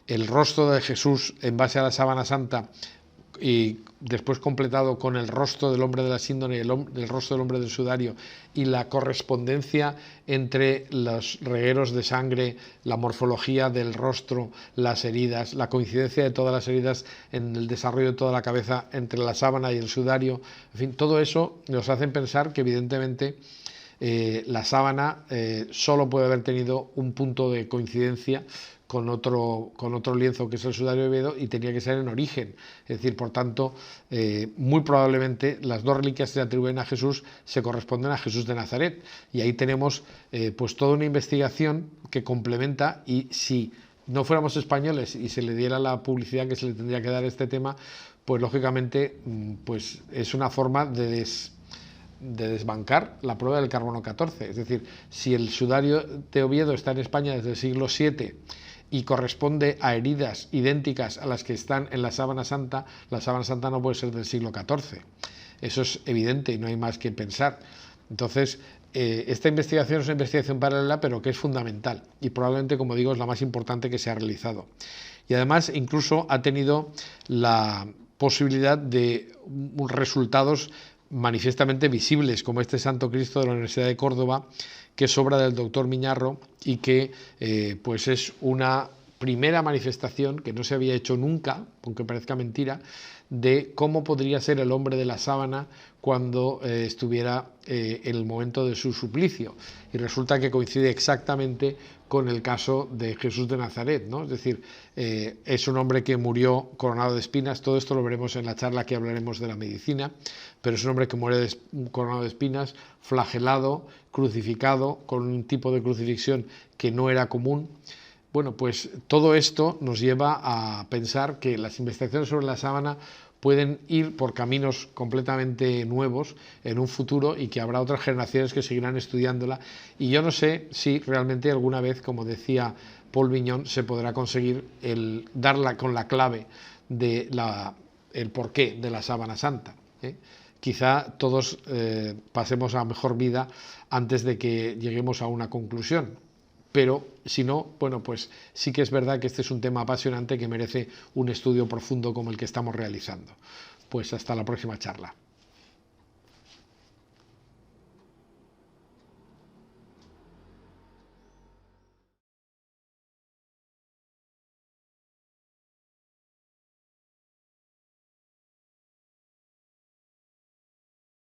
El rostro de Jesús en base a la Sábana Santa, y después completado con el rostro del hombre de la síndone y el rostro del hombre del sudario, y la correspondencia entre los regueros de sangre, la morfología del rostro, las heridas, la coincidencia de todas las heridas en el desarrollo de toda la cabeza entre la sábana y el sudario, en fin, todo eso nos hace pensar que evidentemente la sábana solo puede haber tenido un punto de coincidencia con otro lienzo que es el Sudario de Oviedo, y tenía que ser en origen, es decir, por tanto, muy probablemente las 2 reliquias que se atribuyen a Jesús se corresponden a Jesús de Nazaret, y ahí tenemos pues toda una investigación que complementa, y si no fuéramos españoles y se le diera la publicidad que se le tendría que dar a este tema, pues lógicamente pues es una forma de desbancar la prueba del carbono 14, es decir, si el Sudario de Oviedo está en España desde el siglo VII y corresponde a heridas idénticas a las que están en la Sábana Santa, la Sábana Santa no puede ser del siglo XIV. Eso es evidente y no hay más que pensar. Entonces, esta investigación es una investigación paralela, pero que es fundamental y probablemente, como digo, es la más importante que se ha realizado. Y además, incluso ha tenido la posibilidad de resultados manifiestamente visibles, como este Santo Cristo de la Universidad de Córdoba, que es obra del doctor Miñarro y que pues es una primera manifestación que no se había hecho nunca, aunque parezca mentira, de cómo podría ser el hombre de la sábana cuando estuviera en el momento de su suplicio, y resulta que coincide exactamente con el caso de Jesús de Nazaret, ¿no? Es decir, es un hombre que murió coronado de espinas. Todo esto lo veremos en la charla que hablaremos de la medicina, pero es un hombre que muere coronado de espinas, flagelado, crucificado, con un tipo de crucifixión que no era común. Bueno, pues todo esto nos lleva a pensar que las investigaciones sobre la sábana pueden ir por caminos completamente nuevos en un futuro, y que habrá otras generaciones que seguirán estudiándola, y yo no sé si realmente alguna vez, como decía Paul Vignon, se podrá conseguir darla con la clave de el porqué de la Sábana Santa, ¿eh? Quizá todos pasemos a mejor vida antes de que lleguemos a una conclusión. Pero si no, bueno, pues sí que es verdad que este es un tema apasionante que merece un estudio profundo como el que estamos realizando. Pues hasta la próxima charla.